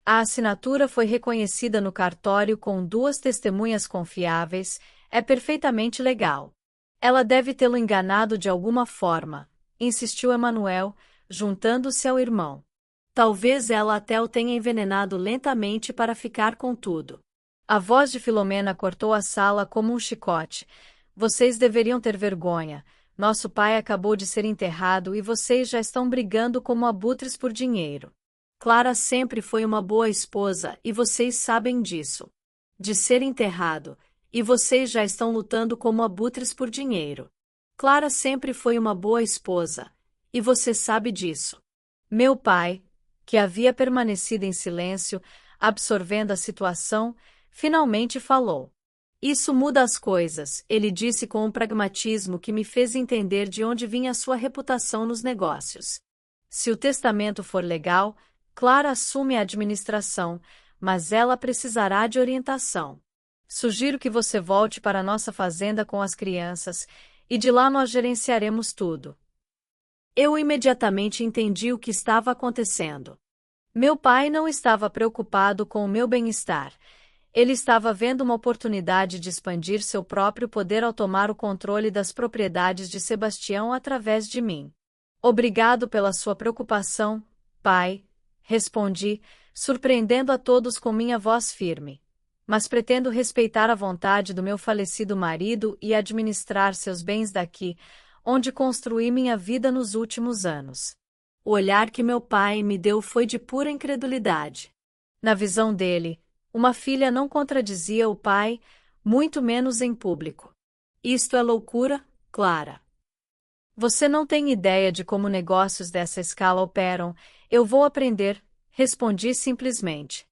Speaker 1: A assinatura foi reconhecida no cartório com 2 testemunhas confiáveis, é perfeitamente legal. Ela deve tê-lo enganado de alguma forma, insistiu Emanuel, juntando-se ao irmão. Talvez ela até o tenha envenenado lentamente para ficar com tudo. A voz de Filomena cortou a sala como um chicote. Vocês deveriam ter vergonha. nosso pai acabou de ser enterrado e vocês já estão brigando como abutres por dinheiro. Clara sempre foi uma boa esposa e vocês sabem disso. De ser enterrado, e vocês já estão lutando como abutres por dinheiro. Clara sempre foi uma boa esposa, e você sabe disso. Meu pai, que havia permanecido em silêncio, absorvendo a situação, finalmente falou. Isso muda as coisas, ele disse com um pragmatismo que me fez entender de onde vinha sua reputação nos negócios. Se o testamento for legal, Clara assume a administração, mas ela precisará de orientação. Sugiro que você volte para nossa fazenda com as crianças, e de lá nós gerenciaremos tudo. Eu imediatamente entendi o que estava acontecendo. Meu pai não estava preocupado com o meu bem-estar. Ele estava vendo uma oportunidade de expandir seu próprio poder ao tomar o controle das propriedades de Sebastião através de mim. Obrigado pela sua preocupação, pai, respondi, surpreendendo a todos com minha voz firme. Mas pretendo respeitar a vontade do meu falecido marido e administrar seus bens daqui, onde construí minha vida nos últimos anos. O olhar que meu pai me deu foi de pura incredulidade. Na visão dele, uma filha não contradizia o pai, muito menos em público. Isto é loucura, Clara. Você não tem ideia de como negócios dessa escala operam, eu vou aprender, respondi simplesmente.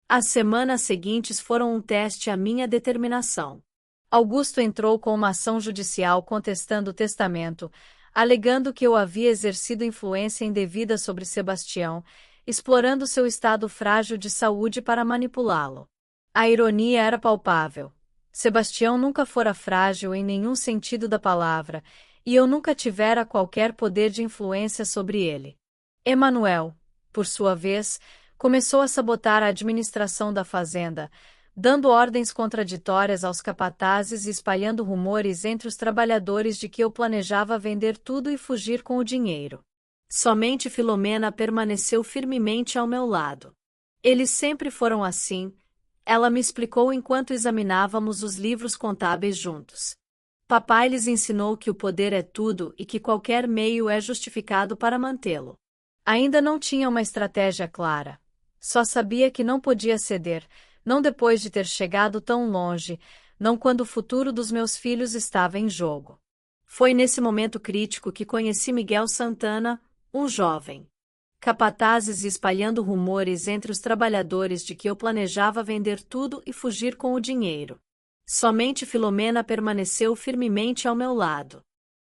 Speaker 1: As semanas seguintes foram um teste à minha determinação. Augusto entrou com uma ação judicial contestando o testamento, alegando que eu havia exercido influência indevida sobre Sebastião, explorando seu estado frágil de saúde para manipulá-lo. A ironia era palpável. Sebastião nunca fora frágil em nenhum sentido da palavra, e eu nunca tivera qualquer poder de influência sobre ele. Emanuel, por sua vez, começou a sabotar a administração da fazenda, dando ordens contraditórias aos capatazes e espalhando rumores entre os trabalhadores de que eu planejava vender tudo e fugir com o dinheiro. Somente Filomena permaneceu firmemente ao meu lado. Eles sempre foram assim, ela me explicou enquanto examinávamos os livros contábeis juntos. Papai lhes ensinou que o poder é tudo e que qualquer meio é justificado para mantê-lo. Ainda não tinha uma estratégia clara. Só sabia que não podia ceder, não depois de ter chegado tão longe, não quando o futuro dos meus filhos estava em jogo. Foi nesse momento crítico que conheci Miguel Santana, um jovem. Capatazes espalhando rumores entre os trabalhadores de que eu planejava vender tudo e fugir com o dinheiro. Somente Filomena permaneceu firmemente ao meu lado.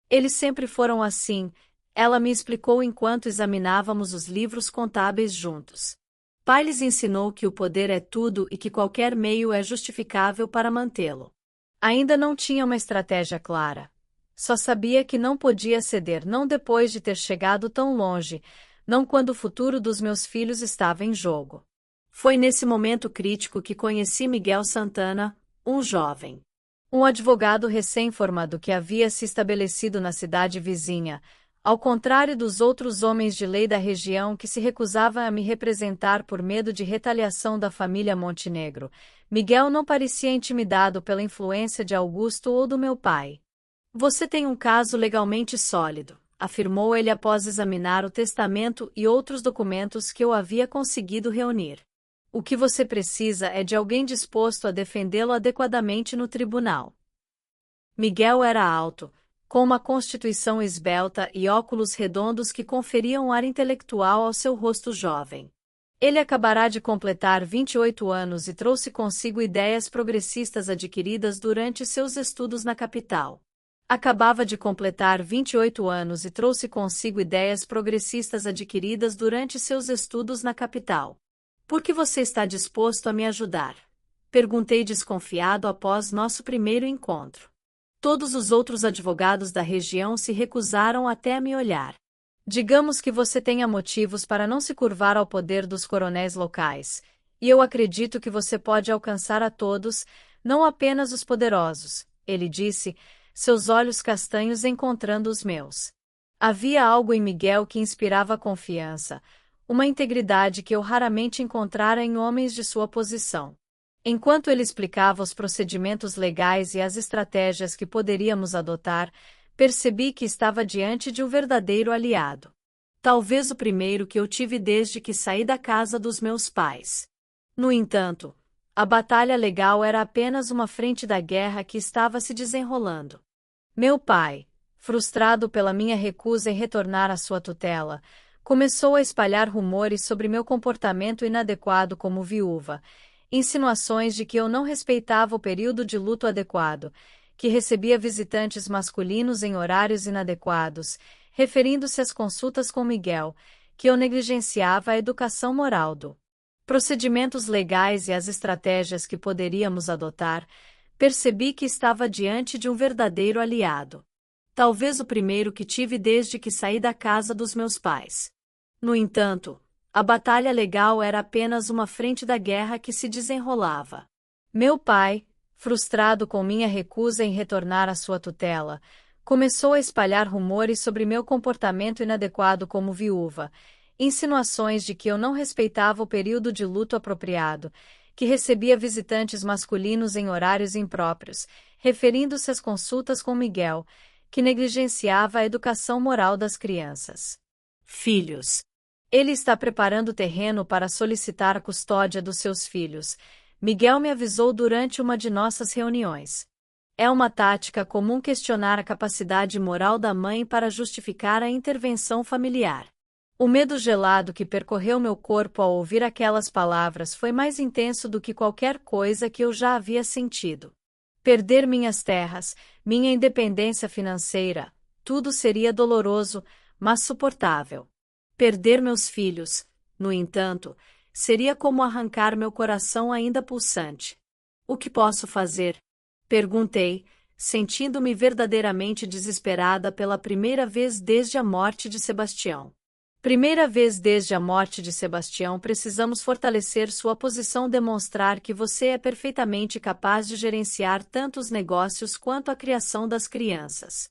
Speaker 1: Eles sempre foram assim, ela me explicou enquanto examinávamos os livros contábeis juntos. Pai lhes ensinou que o poder é tudo e que qualquer meio é justificável para mantê-lo. Ainda não tinha uma estratégia clara. Só sabia que não podia ceder não depois de ter chegado tão longe, não quando o futuro dos meus filhos estava em jogo. Foi nesse momento crítico que conheci Miguel Santana, um jovem. Um advogado recém-formado que havia se estabelecido na cidade vizinha, ao contrário dos outros homens de lei da região que se recusavam a me representar por medo de retaliação da família Montenegro, Miguel não parecia intimidado pela influência de Augusto ou do meu pai. Você tem um caso legalmente sólido, afirmou ele após examinar o testamento e outros documentos que eu havia conseguido reunir. O que você precisa é de alguém disposto a defendê-lo adequadamente no tribunal. Miguel era alto, com uma constituição esbelta e óculos redondos que conferiam um ar intelectual ao seu rosto jovem. Ele acabará de completar 28 anos e trouxe consigo ideias progressistas adquiridas durante seus estudos na capital. Acabava de completar 28 anos e trouxe consigo ideias progressistas adquiridas durante seus estudos na capital. Por que você está disposto a me ajudar? Perguntei desconfiado após nosso primeiro encontro. Todos os outros advogados da região se recusaram até a me olhar. Digamos que você tenha motivos para não se curvar ao poder dos coronéis locais, e eu acredito que você pode alcançar a todos, não apenas os poderosos, ele disse, seus olhos castanhos encontrando os meus. Havia algo em Miguel que inspirava confiança, uma integridade que eu raramente encontrara em homens de sua posição. Enquanto ele explicava os procedimentos legais e as estratégias que poderíamos adotar, Percebi que estava diante de um verdadeiro aliado. Talvez o primeiro que eu tive desde que saí da casa dos meus pais. No entanto, a batalha legal era apenas uma frente da guerra que estava se desenrolando. Meu pai, frustrado pela minha recusa em retornar à sua tutela, começou a espalhar rumores sobre meu comportamento inadequado como viúva, insinuações de que eu não respeitava o período de luto adequado, que recebia visitantes masculinos em horários inadequados, referindo-se às consultas com Miguel, que eu negligenciava a educação moral do procedimentos legais e as estratégias que poderíamos adotar. Percebi que estava diante de um verdadeiro aliado. Talvez o primeiro que tive desde que saí da casa dos meus pais. No entanto, a batalha legal era apenas uma frente da guerra que se desenrolava. Meu pai, frustrado com minha recusa em retornar à sua tutela, começou a espalhar rumores sobre meu comportamento inadequado como viúva, insinuações de que eu não respeitava o período de luto apropriado, que recebia visitantes masculinos em horários impróprios, referindo-se às consultas com Miguel, que negligenciava a educação moral das crianças. Filhos. Ele está preparando terreno para solicitar a custódia dos seus filhos. Miguel me avisou durante uma de nossas reuniões. É uma tática comum questionar a capacidade moral da mãe para justificar a intervenção familiar. O medo gelado que percorreu meu corpo ao ouvir aquelas palavras foi mais intenso do que qualquer coisa que eu já havia sentido. Perder minhas terras, minha independência financeira, tudo seria doloroso, mas suportável. Perder meus filhos, no entanto, seria como arrancar meu coração ainda pulsante. O que posso fazer? Perguntei, sentindo-me verdadeiramente desesperada pela primeira vez desde a morte de Sebastião. Primeira vez desde a morte de Sebastião, precisamos fortalecer sua posição, demonstrar que você é perfeitamente capaz de gerenciar tanto os negócios quanto a criação das crianças.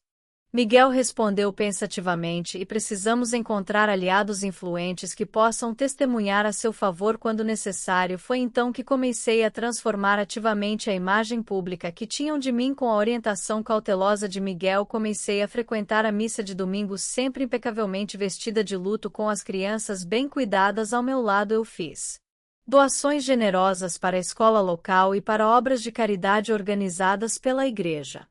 Speaker 1: Miguel respondeu pensativamente, e precisamos encontrar aliados influentes que possam testemunhar a seu favor quando necessário. Foi então que comecei a transformar ativamente a imagem pública que tinham de mim com a orientação cautelosa de Miguel. Comecei a frequentar a missa de domingo sempre impecavelmente vestida de luto, com as crianças bem cuidadas ao meu lado. Eu fiz doações generosas para a escola local e para obras de caridade organizadas pela igreja.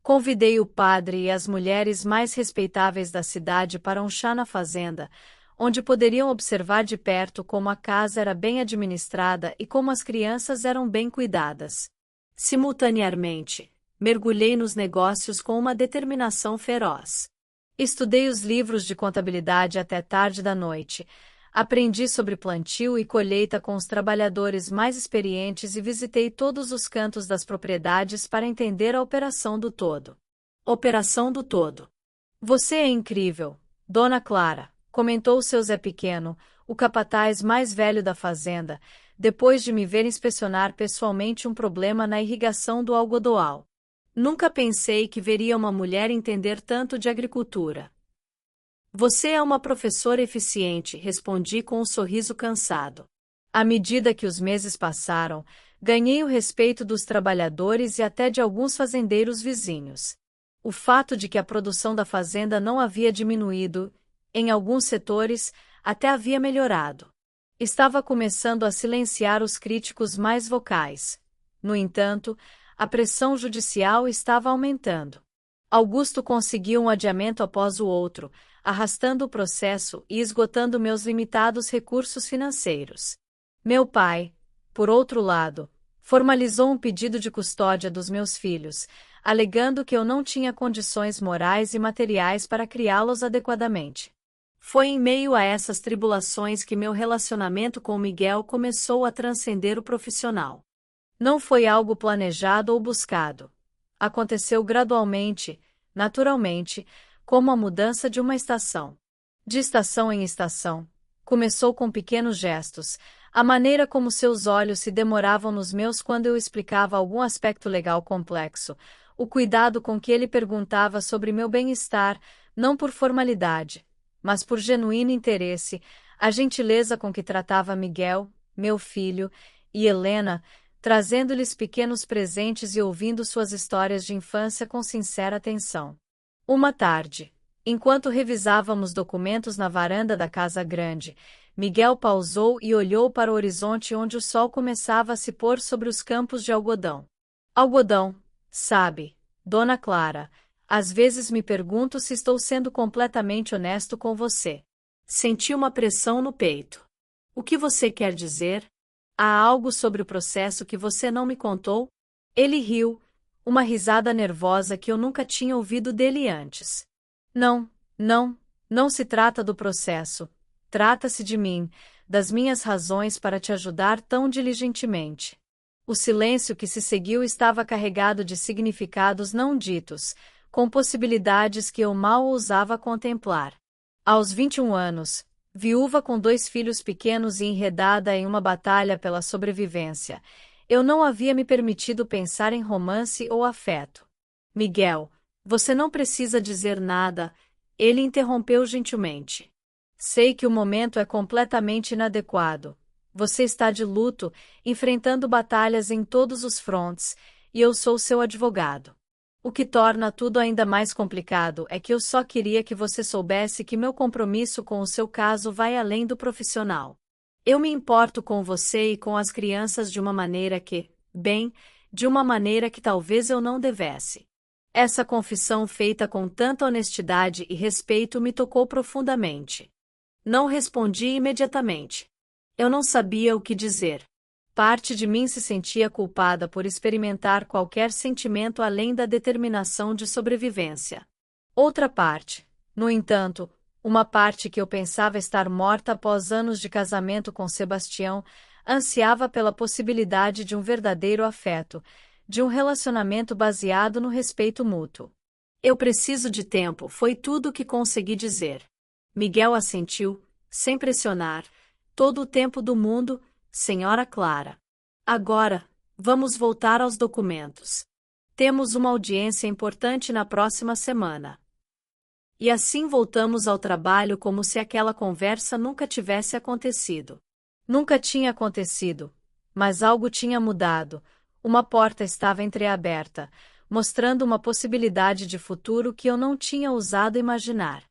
Speaker 1: Convidei o padre e as mulheres mais respeitáveis da cidade para um chá na fazenda, onde poderiam observar de perto como a casa era bem administrada e como as crianças eram bem cuidadas. Simultaneamente, mergulhei nos negócios com uma determinação feroz. Estudei os livros de contabilidade até tarde da noite. Aprendi sobre plantio e colheita com os trabalhadores mais experientes e visitei todos os cantos das propriedades para entender a operação do todo. Operação do todo. Você é incrível, Dona Clara, comentou seu Zé Pequeno, o capataz mais velho da fazenda, depois de me ver inspecionar pessoalmente um problema na irrigação do algodoal. Nunca pensei que veria uma mulher entender tanto de agricultura. Você é uma professora eficiente, respondi com um sorriso cansado. À medida que os meses passaram, ganhei o respeito dos trabalhadores e até de alguns fazendeiros vizinhos. O fato de que a produção da fazenda não havia diminuído, em alguns setores, até havia melhorado. Estava começando a silenciar os críticos mais vocais. No entanto, a pressão judicial estava aumentando. Augusto conseguiu um adiamento após o outro, arrastando o processo e esgotando meus limitados recursos financeiros. Meu pai, por outro lado, formalizou um pedido de custódia dos meus filhos, alegando que eu não tinha condições morais e materiais para criá-los adequadamente. Foi em meio a essas tribulações que meu relacionamento com Miguel começou a transcender o profissional. Não foi algo planejado ou buscado. Aconteceu gradualmente, naturalmente, como a mudança de uma estação. De estação em estação, começou com pequenos gestos, a maneira como seus olhos se demoravam nos meus quando eu explicava algum aspecto legal complexo, o cuidado com que ele perguntava sobre meu bem-estar, não por formalidade, mas por genuíno interesse, a gentileza com que tratava Miguel, meu filho, e Helena, trazendo-lhes pequenos presentes e ouvindo suas histórias de infância com sincera atenção. Uma tarde, enquanto revisávamos documentos na varanda da casa grande, Miguel pausou e olhou para o horizonte onde o sol começava a se pôr sobre os campos de algodão. Algodão, sabe, Dona Clara, às vezes me pergunto se estou sendo completamente honesto com você. Senti uma pressão no peito. O que você quer dizer? Há algo sobre o processo que você não me contou? Ele riu, uma risada nervosa que eu nunca tinha ouvido dele antes. Não se trata do processo. Trata-se de mim, das minhas razões para te ajudar tão diligentemente. O silêncio que se seguiu estava carregado de significados não ditos, com possibilidades que eu mal ousava contemplar. Aos 21 anos, viúva com 2 filhos pequenos e enredada em uma batalha pela sobrevivência, eu não havia me permitido pensar em romance ou afeto. Miguel, você não precisa dizer nada, ele interrompeu gentilmente. Sei que o momento é completamente inadequado. Você está de luto, enfrentando batalhas em todos os frontes, e eu sou seu advogado. O que torna tudo ainda mais complicado é que eu só queria que você soubesse que meu compromisso com o seu caso vai além do profissional. Eu me importo com você e com as crianças de uma maneira de uma maneira que talvez eu não devesse. Essa confissão feita com tanta honestidade e respeito me tocou profundamente. Não respondi imediatamente. Eu não sabia o que dizer. Parte de mim se sentia culpada por experimentar qualquer sentimento além da determinação de sobrevivência. Outra parte, no entanto, uma parte que eu pensava estar morta após anos de casamento com Sebastião, ansiava pela possibilidade de um verdadeiro afeto, de um relacionamento baseado no respeito mútuo. Eu preciso de tempo, foi tudo o que consegui dizer. Miguel assentiu, sem pressionar. Todo o tempo do mundo, Senhora Clara. Agora, vamos voltar aos documentos. Temos uma audiência importante na próxima semana. E assim voltamos ao trabalho como se aquela conversa nunca tivesse acontecido. Nunca tinha acontecido, mas algo tinha mudado. Uma porta estava entreaberta, mostrando uma possibilidade de futuro que eu não tinha ousado imaginar.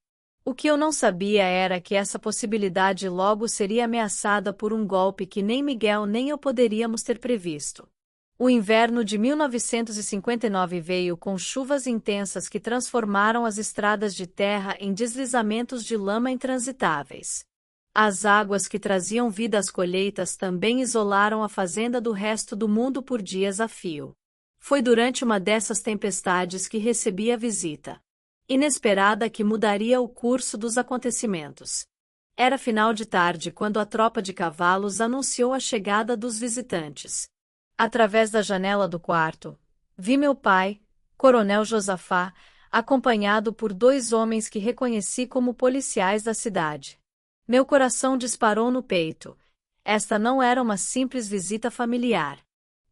Speaker 1: O que eu não sabia era que essa possibilidade logo seria ameaçada por um golpe que nem Miguel nem eu poderíamos ter previsto. O inverno de 1959 veio com chuvas intensas que transformaram as estradas de terra em deslizamentos de lama intransitáveis. As águas que traziam vida às colheitas também isolaram a fazenda do resto do mundo por dias a fio. Foi durante uma dessas tempestades que recebi a visita inesperada que mudaria o curso dos acontecimentos. Era final de tarde quando a tropa de cavalos anunciou a chegada dos visitantes. Através da janela do quarto, vi meu pai, Coronel Josafá, acompanhado por 2 homens que reconheci como policiais da cidade. Meu coração disparou no peito. Esta não era uma simples visita familiar.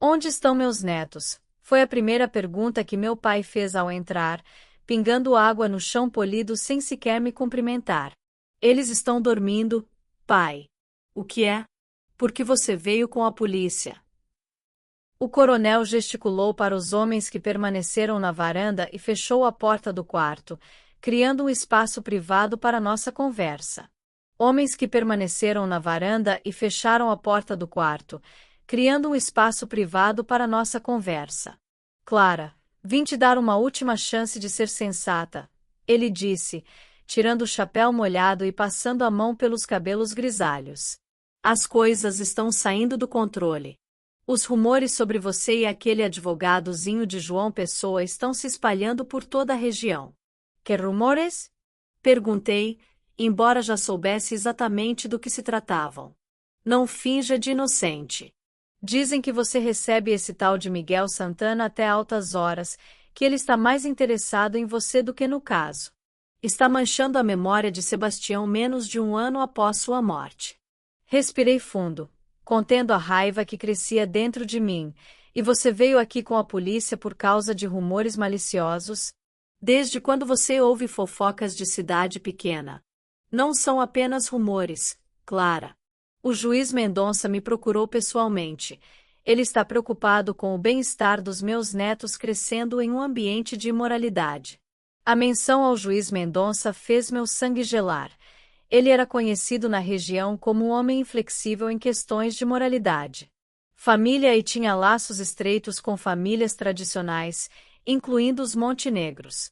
Speaker 1: Onde estão meus netos? Foi a primeira pergunta que meu pai fez ao entrar, pingando água no chão polido sem sequer me cumprimentar. Eles estão dormindo, pai. O que é? Por que você veio com a polícia? O coronel gesticulou para os homens que permaneceram na varanda e fechou a porta do quarto, criando um espaço privado para nossa conversa. Homens que permaneceram na varanda e fecharam a porta do quarto, criando um espaço privado para nossa conversa. Clara, vim te dar uma última chance de ser sensata, ele disse, tirando o chapéu molhado e passando a mão pelos cabelos grisalhos. As coisas estão saindo do controle. Os rumores sobre você e aquele advogadozinho de João Pessoa estão se espalhando por toda a região. Que rumores? Perguntei, embora já soubesse exatamente do que se tratavam. Não finja de inocente. Dizem que você recebe esse tal de Miguel Santana até altas horas, que ele está mais interessado em você do que no caso. Está manchando a memória de Sebastião menos de 1 ano após sua morte. Respirei fundo, contendo a raiva que crescia dentro de mim. E você veio aqui com a polícia por causa de rumores maliciosos? Desde quando você ouve fofocas de cidade pequena? Não são apenas rumores, Clara. O juiz Mendonça me procurou pessoalmente. Ele está preocupado com o bem-estar dos meus netos crescendo em um ambiente de imoralidade. A menção ao juiz Mendonça fez meu sangue gelar. Ele era conhecido na região como um homem inflexível em questões de moralidade. Família e tinha laços estreitos com famílias tradicionais, incluindo os Montenegros.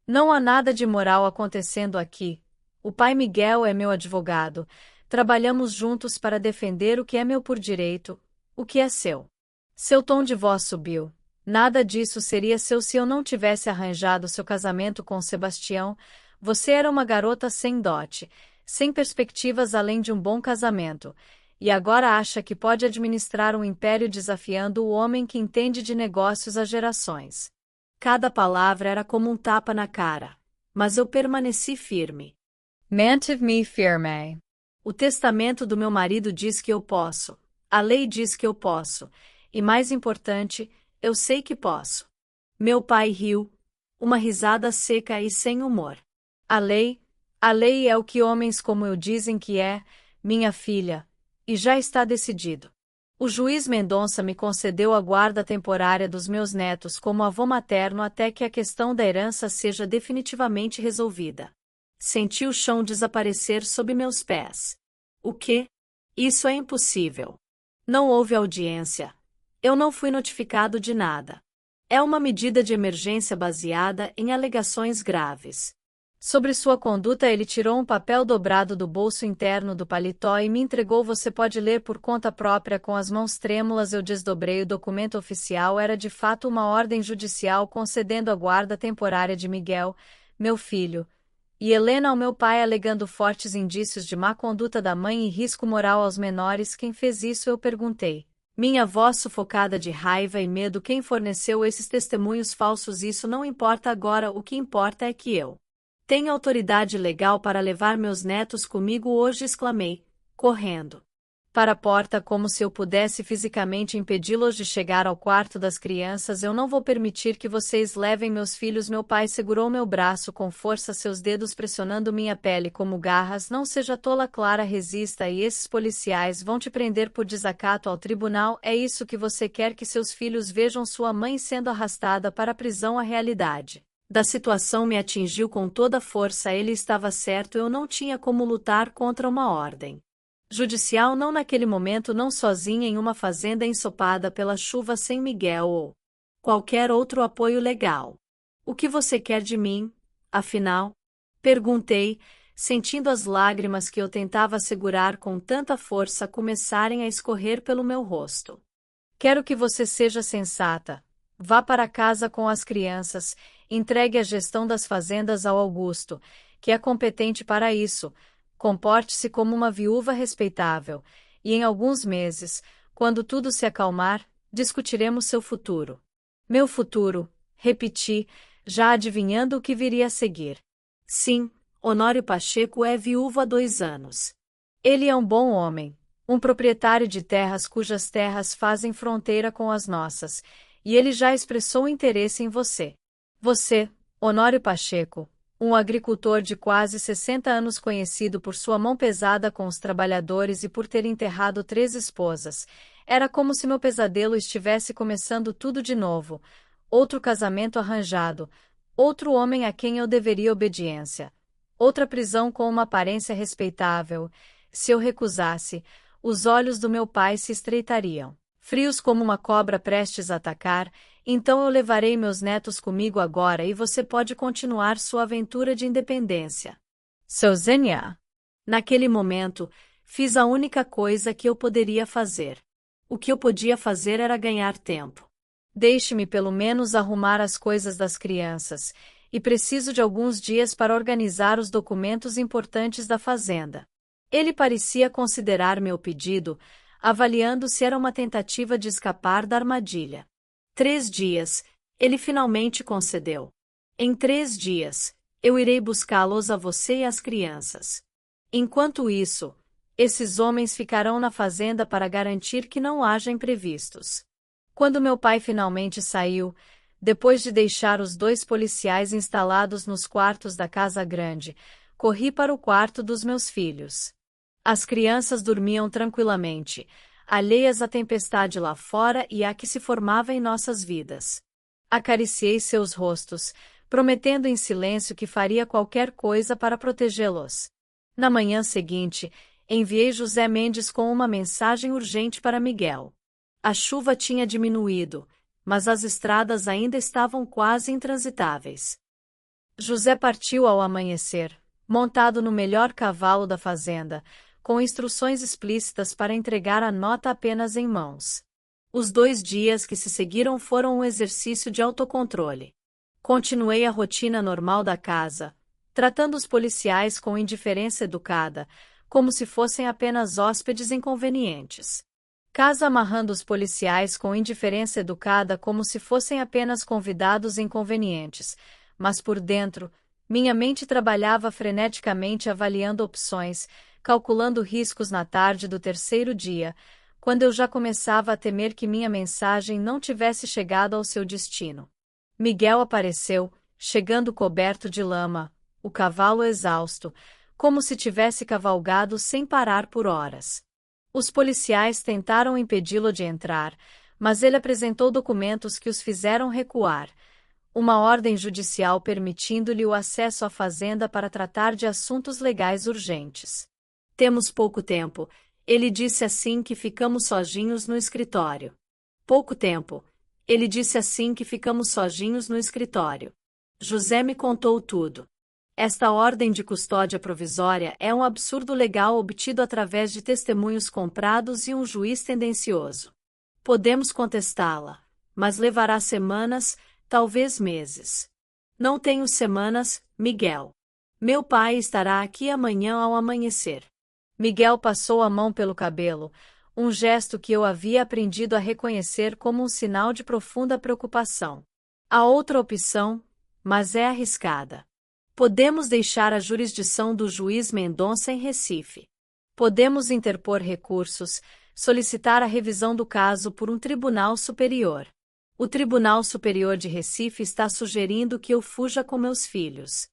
Speaker 1: Não há nada de moral acontecendo aqui. O pai Miguel é meu advogado. Trabalhamos juntos para defender o que é meu por direito, o que é seu. Seu tom de voz subiu. Nada disso seria seu se eu não tivesse arranjado seu casamento com Sebastião. Você era uma garota sem dote, sem perspectivas além de um bom casamento, e agora acha que pode administrar um império desafiando o homem que entende de negócios há gerações. Cada palavra era como um tapa na cara, mas eu permaneci firme. Mantive-me firme. O testamento do meu marido diz que eu posso, a lei diz que eu posso, e mais importante, eu sei que posso. Meu pai riu, uma risada seca e sem humor. A lei é o que homens como eu dizem que é, minha filha, e já está decidido. O juiz Mendonça me concedeu a guarda temporária dos meus netos como avô materno até que a questão da herança seja definitivamente resolvida. Senti o chão desaparecer sob meus pés. O quê? Isso é impossível. Não houve audiência. Eu não fui notificado de nada. É uma medida de emergência baseada em alegações graves. Sobre sua conduta, ele tirou um papel dobrado do bolso interno do paletó e me entregou. Você pode ler por conta própria. Com as mãos trêmulas eu desdobrei o documento oficial. Era de fato uma ordem judicial concedendo a guarda temporária de Miguel, meu filho, e Helena ao meu pai, alegando fortes indícios de má conduta da mãe e risco moral aos menores. Quem fez isso? Eu perguntei. Minha voz sufocada de raiva e medo. Quem forneceu esses testemunhos falsos? Isso não importa agora. O que importa é que eu tenho autoridade legal para levar meus netos comigo hoje, exclamei, correndo para a porta como se eu pudesse fisicamente impedi-los de chegar ao quarto das crianças. Eu não vou permitir que vocês levem meus filhos. Meu pai segurou meu braço com força, seus dedos pressionando minha pele como garras. Não seja tola, Clara, resista e esses policiais vão te prender por desacato ao tribunal. É isso que você quer, que seus filhos vejam sua mãe sendo arrastada para a prisão? A realidade da situação me atingiu com toda a força. Ele estava certo, eu não tinha como lutar contra uma ordem judicial, não naquele momento, não sozinha em uma fazenda ensopada pela chuva, sem Miguel ou qualquer outro apoio legal. O que você quer de mim, afinal? Perguntei, sentindo as lágrimas que eu tentava segurar com tanta força começarem a escorrer pelo meu rosto. Quero que você seja sensata. Vá para casa com as crianças, entregue a gestão das fazendas ao Augusto, que é competente para isso. Comporte-se como uma viúva respeitável, e em alguns meses, quando tudo se acalmar, discutiremos seu futuro. Meu futuro, repeti, já adivinhando o que viria a seguir. Sim, Honório Pacheco é viúvo há 2 anos. Ele é um bom homem, um proprietário de terras cujas terras fazem fronteira com as nossas, e ele já expressou interesse em você. Você, Honório Pacheco, um agricultor de quase 60 anos conhecido por sua mão pesada com os trabalhadores e por ter enterrado 3 esposas. Era como se meu pesadelo estivesse começando tudo de novo. Outro casamento arranjado. Outro homem a quem eu deveria obediência. Outra prisão com uma aparência respeitável. Se eu recusasse, os olhos do meu pai se estreitariam, frios como uma cobra prestes a atacar. Então eu levarei meus netos comigo agora e você pode continuar sua aventura de independência. Sozinha. Naquele momento, fiz a única coisa que eu poderia fazer. O que eu podia fazer era ganhar tempo. Deixe-me pelo menos arrumar as coisas das crianças, e preciso de alguns dias para organizar os documentos importantes da fazenda. Ele parecia considerar meu pedido, avaliando se era uma tentativa de escapar da armadilha. 3 dias, ele finalmente concedeu. Em 3 dias, eu irei buscá-los a você e as crianças. Enquanto isso, esses homens ficarão na fazenda para garantir que não haja imprevistos. Quando meu pai finalmente saiu, depois de deixar os 2 policiais instalados nos quartos da casa grande, corri para o quarto dos meus filhos. As crianças dormiam tranquilamente, alheias à tempestade lá fora e à que se formava em nossas vidas. Acariciei seus rostos, prometendo em silêncio que faria qualquer coisa para protegê-los. Na manhã seguinte, enviei José Mendes com uma mensagem urgente para Miguel. A chuva tinha diminuído, mas as estradas ainda estavam quase intransitáveis. José partiu ao amanhecer, montado no melhor cavalo da fazenda, com instruções explícitas para entregar a nota apenas em mãos. Os 2 dias que se seguiram foram um exercício de autocontrole. Continuei a rotina normal da casa, tratando os policiais com indiferença educada, como se fossem apenas hóspedes inconvenientes. Casa amarrando os policiais com indiferença educada como se fossem apenas convidados inconvenientes, mas por dentro, minha mente trabalhava freneticamente avaliando opções, calculando riscos na tarde do 3º dia, quando eu já começava a temer que minha mensagem não tivesse chegado ao seu destino. Miguel apareceu, chegando coberto de lama, o cavalo exausto, como se tivesse cavalgado sem parar por horas. Os policiais tentaram impedi-lo de entrar, mas ele apresentou documentos que os fizeram recuar, uma ordem judicial permitindo-lhe o acesso à fazenda para tratar de assuntos legais urgentes. Temos pouco tempo, ele disse assim que ficamos sozinhos no escritório. Pouco tempo, ele disse assim que ficamos sozinhos no escritório. José me contou tudo. Esta ordem de custódia provisória é um absurdo legal obtido através de testemunhos comprados e um juiz tendencioso. Podemos contestá-la, mas levará semanas, talvez meses. Não tenho semanas, Miguel. Meu pai estará aqui amanhã ao amanhecer. Miguel passou a mão pelo cabelo, um gesto que eu havia aprendido a reconhecer como um sinal de profunda preocupação. Há outra opção, mas é arriscada. Podemos deixar a jurisdição do juiz Mendonça em Recife. Podemos interpor recursos, solicitar a revisão do caso por um tribunal superior. O Tribunal Superior de Recife está sugerindo que eu fuja com meus filhos.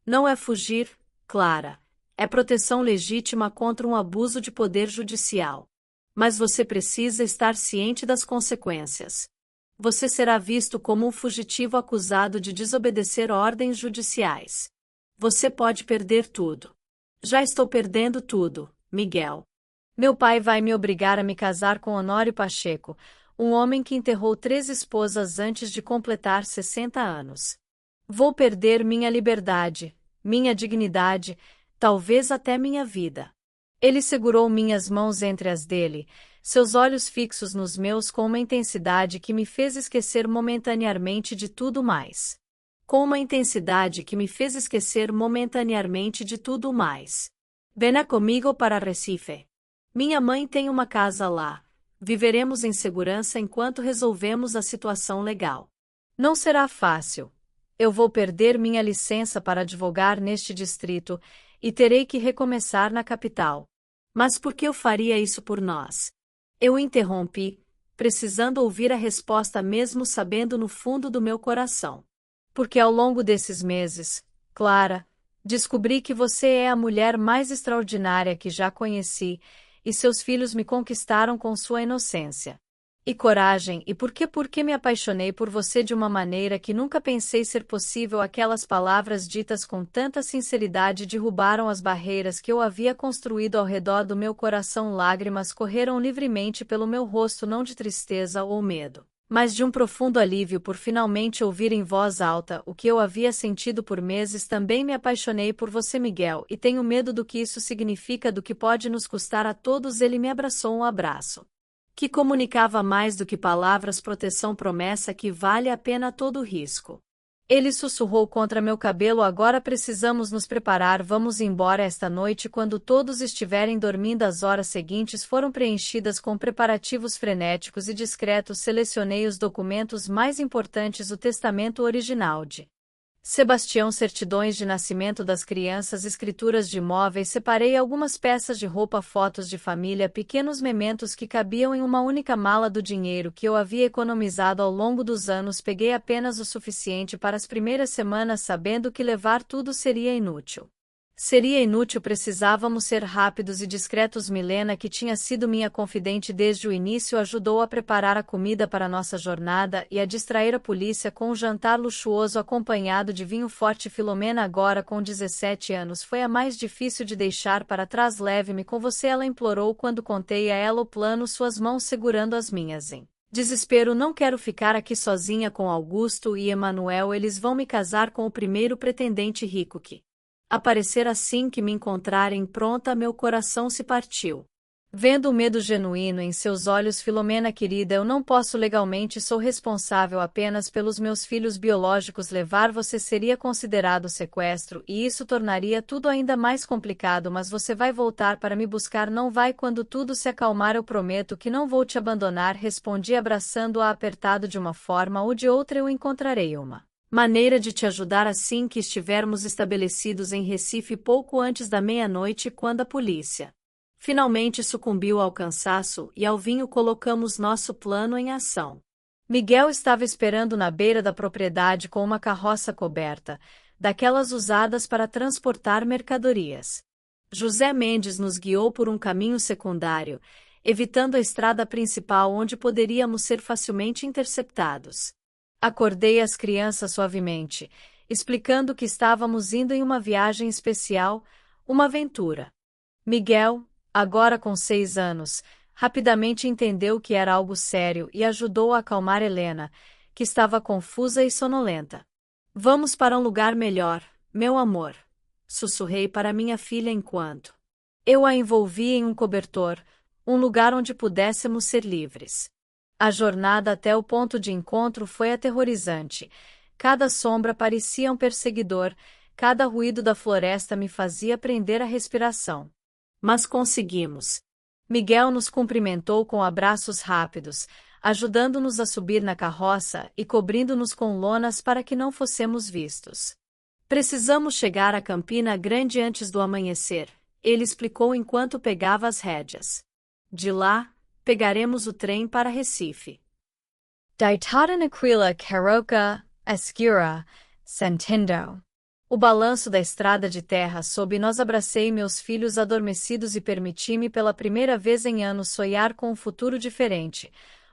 Speaker 1: Não é fugir, Clara. É proteção legítima contra um abuso de poder judicial. Mas você precisa estar ciente das consequências. Você será visto como um fugitivo acusado de desobedecer ordens judiciais. Você pode perder tudo. Já estou perdendo tudo, Miguel. Meu pai vai me obrigar a me casar com Honório Pacheco, um homem que enterrou 3 esposas antes de completar 60 anos. Vou perder minha liberdade, minha dignidade, talvez até minha vida. Ele segurou minhas mãos entre as dele, seus olhos fixos nos meus com uma intensidade que me fez esquecer momentaneamente de tudo mais. Com uma intensidade que me fez esquecer momentaneamente de tudo mais. Venha comigo para Recife. Minha mãe tem uma casa lá. Viveremos em segurança enquanto resolvemos a situação legal. Não será fácil. Eu vou perder minha licença para advogar neste distrito e terei que recomeçar na capital. Mas por que eu faria isso por nós? Eu interrompi, precisando ouvir a resposta mesmo sabendo no fundo do meu coração. Porque ao longo desses meses, Clara, descobri que você é a mulher mais extraordinária que já conheci, e seus filhos me conquistaram com sua inocência e coragem, e porque me apaixonei por você de uma maneira que nunca pensei ser possível. Aquelas palavras ditas com tanta sinceridade derrubaram as barreiras que eu havia construído ao redor do meu coração. Lágrimas correram livremente pelo meu rosto, não de tristeza ou medo, mas de um profundo alívio por finalmente ouvir em voz alta o que eu havia sentido por meses. Também me apaixonei por você, Miguel, e tenho medo do que isso significa, do que pode nos custar a todos. Ele me abraçou, um abraço que comunicava mais do que palavras, proteção, promessa que vale a pena todo o risco. Ele sussurrou contra meu cabelo: agora precisamos nos preparar, vamos embora esta noite quando todos estiverem dormindo. As horas seguintes foram preenchidas com preparativos frenéticos e discretos. Selecionei os documentos mais importantes: o testamento original de Sebastião, certidões de nascimento das crianças, escrituras de imóveis. Separei algumas peças de roupa, fotos de família, pequenos mementos que cabiam em uma única mala. Do dinheiro que eu havia economizado ao longo dos anos, peguei apenas o suficiente para as primeiras semanas, sabendo que levar tudo seria inútil. Seria inútil, precisávamos ser rápidos e discretos. Milena, que tinha sido minha confidente desde o início, ajudou a preparar a comida para nossa jornada e a distrair a polícia com um jantar luxuoso acompanhado de vinho forte. Filomena, agora com 17 anos, foi a mais difícil de deixar para trás. Leve-me com você, ela implorou quando contei a ela o plano, suas mãos segurando as minhas em desespero. Não quero ficar aqui sozinha com Augusto e Emanuel, eles vão me casar com o primeiro pretendente rico que aparecer. Assim que me encontrarem pronta, meu coração se partiu. Vendo o medo genuíno em seus olhos, Filomena querida, eu não posso legalmente, sou responsável apenas pelos meus filhos biológicos. Levar você seria considerado sequestro e isso tornaria tudo ainda mais complicado, mas você vai voltar para me buscar, não vai? Quando tudo se acalmar, eu prometo que não vou te abandonar, respondi abraçando-a apertado. De uma forma ou de outra eu encontrarei uma maneira de te ajudar assim que estivermos estabelecidos em Recife pouco antes da meia-noite. Quando a polícia finalmente sucumbiu ao cansaço e ao vinho, colocamos nosso plano em ação. Miguel estava esperando na beira da propriedade com uma carroça coberta, daquelas usadas para transportar mercadorias. José Mendes nos guiou por um caminho secundário, evitando a estrada principal onde poderíamos ser facilmente interceptados. Acordei as crianças suavemente, explicando que estávamos indo em uma viagem especial, uma aventura. Miguel, agora com 6 anos, rapidamente entendeu que era algo sério e ajudou a acalmar Helena, que estava confusa e sonolenta. Vamos para um lugar melhor, meu amor, sussurrei para minha filha enquanto eu a envolvi em um cobertor, um lugar onde pudéssemos ser livres. A jornada até o ponto de encontro foi aterrorizante. Cada sombra parecia um perseguidor, cada ruído da floresta me fazia prender a respiração. Mas conseguimos. Miguel nos cumprimentou com abraços rápidos, ajudando-nos a subir na carroça e cobrindo-nos com lonas para que não fossemos vistos. Precisamos chegar a Campina Grande antes do amanhecer, ele explicou enquanto pegava as rédeas. De lá, pegaremos o trem para Recife. Daitadanaquila Caroca, Esquira, Sentindo. O balanço da estrada de terra sob nós. Abracei meus filhos adormecidos e permiti-me pela primeira vez em anos sonhar com um futuro diferente.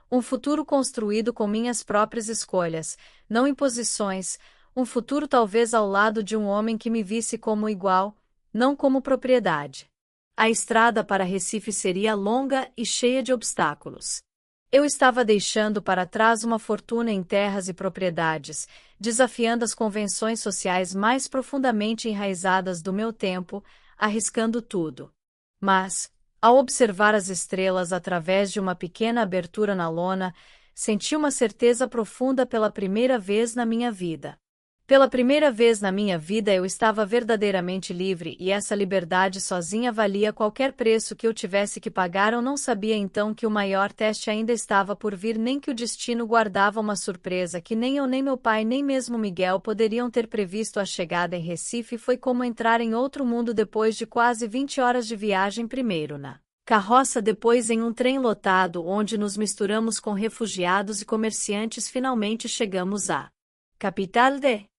Speaker 1: Um futuro construído com minhas próprias escolhas, não imposições, um futuro talvez ao lado de um homem que me visse como igual, não como propriedade. A estrada para Recife seria longa e cheia de obstáculos. Eu estava deixando para trás uma fortuna em terras e propriedades, desafiando as convenções sociais mais profundamente enraizadas do meu tempo, arriscando tudo. Mas, ao observar as estrelas através de uma pequena abertura na lona, senti uma certeza profunda pela primeira vez na minha vida. Pela primeira vez na minha vida eu estava verdadeiramente livre e essa liberdade sozinha valia qualquer preço que eu tivesse que pagar. Eu não sabia então que o maior teste ainda estava por vir, nem que o destino guardava uma surpresa que nem eu, nem meu pai, nem mesmo Miguel poderiam ter previsto. A chegada em Recife foi como entrar em outro mundo depois de quase 20 horas de viagem, primeiro na carroça, depois em um trem lotado onde nos misturamos com refugiados e comerciantes. Finalmente chegamos à capital de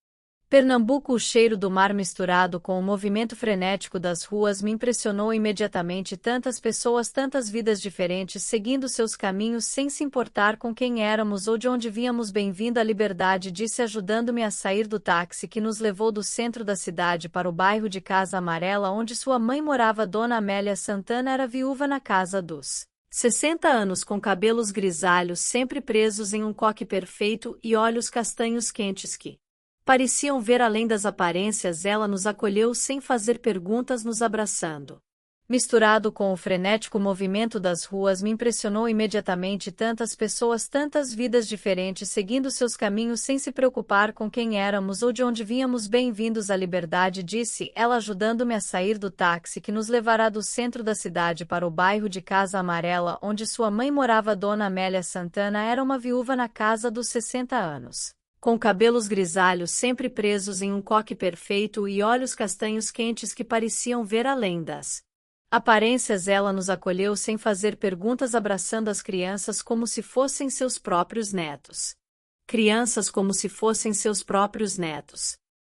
Speaker 1: Pernambuco. O cheiro do mar misturado com o movimento frenético das ruas me impressionou imediatamente. Tantas pessoas, tantas vidas diferentes seguindo seus caminhos sem se importar com quem éramos ou de onde vínhamos. Bem-vindo à liberdade, disse ajudando-me a sair do táxi que nos levou do centro da cidade para o bairro de Casa Amarela onde sua mãe morava. Dona Amélia Santana era viúva na casa dos 60 anos, com cabelos grisalhos sempre presos em um coque perfeito e olhos castanhos quentes que pareciam ver além das aparências. Ela nos acolheu sem fazer perguntas, nos abraçando. Misturado com o frenético movimento das ruas, me impressionou imediatamente. Tantas pessoas, tantas vidas diferentes seguindo seus caminhos sem se preocupar com quem éramos ou de onde vínhamos. Bem-vindos à liberdade, disse ela ajudando-me a sair do táxi que nos levará do centro da cidade para o bairro de Casa Amarela onde sua mãe morava. Dona Amélia Santana era uma viúva na casa dos 60 anos. Com cabelos grisalhos sempre presos em um coque perfeito e olhos castanhos quentes que pareciam ver além das aparências. Ela nos acolheu sem fazer perguntas, abraçando as crianças como se fossem seus próprios netos. Crianças como se fossem seus próprios netos.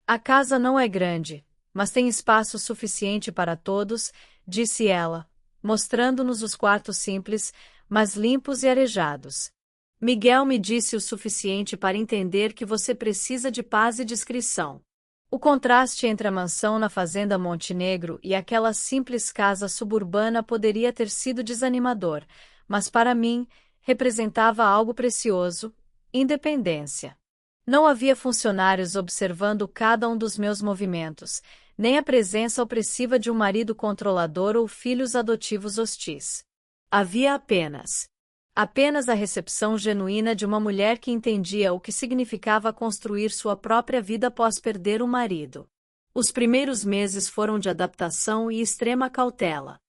Speaker 1: A casa não é grande, mas tem espaço suficiente para todos, disse ela, mostrando-nos os quartos simples, mas limpos e arejados. Miguel me disse o suficiente para entender que você precisa de paz e discrição. O contraste entre a mansão na fazenda Montenegro e aquela simples casa suburbana poderia ter sido desanimador, mas para mim, representava algo precioso: independência. Não havia funcionários observando cada um dos meus movimentos, nem a presença opressiva de um marido controlador ou filhos adotivos hostis. Havia apenas a recepção genuína de uma mulher que entendia o que significava construir sua própria vida após perder um marido. Os primeiros meses foram de adaptação e extrema cautela.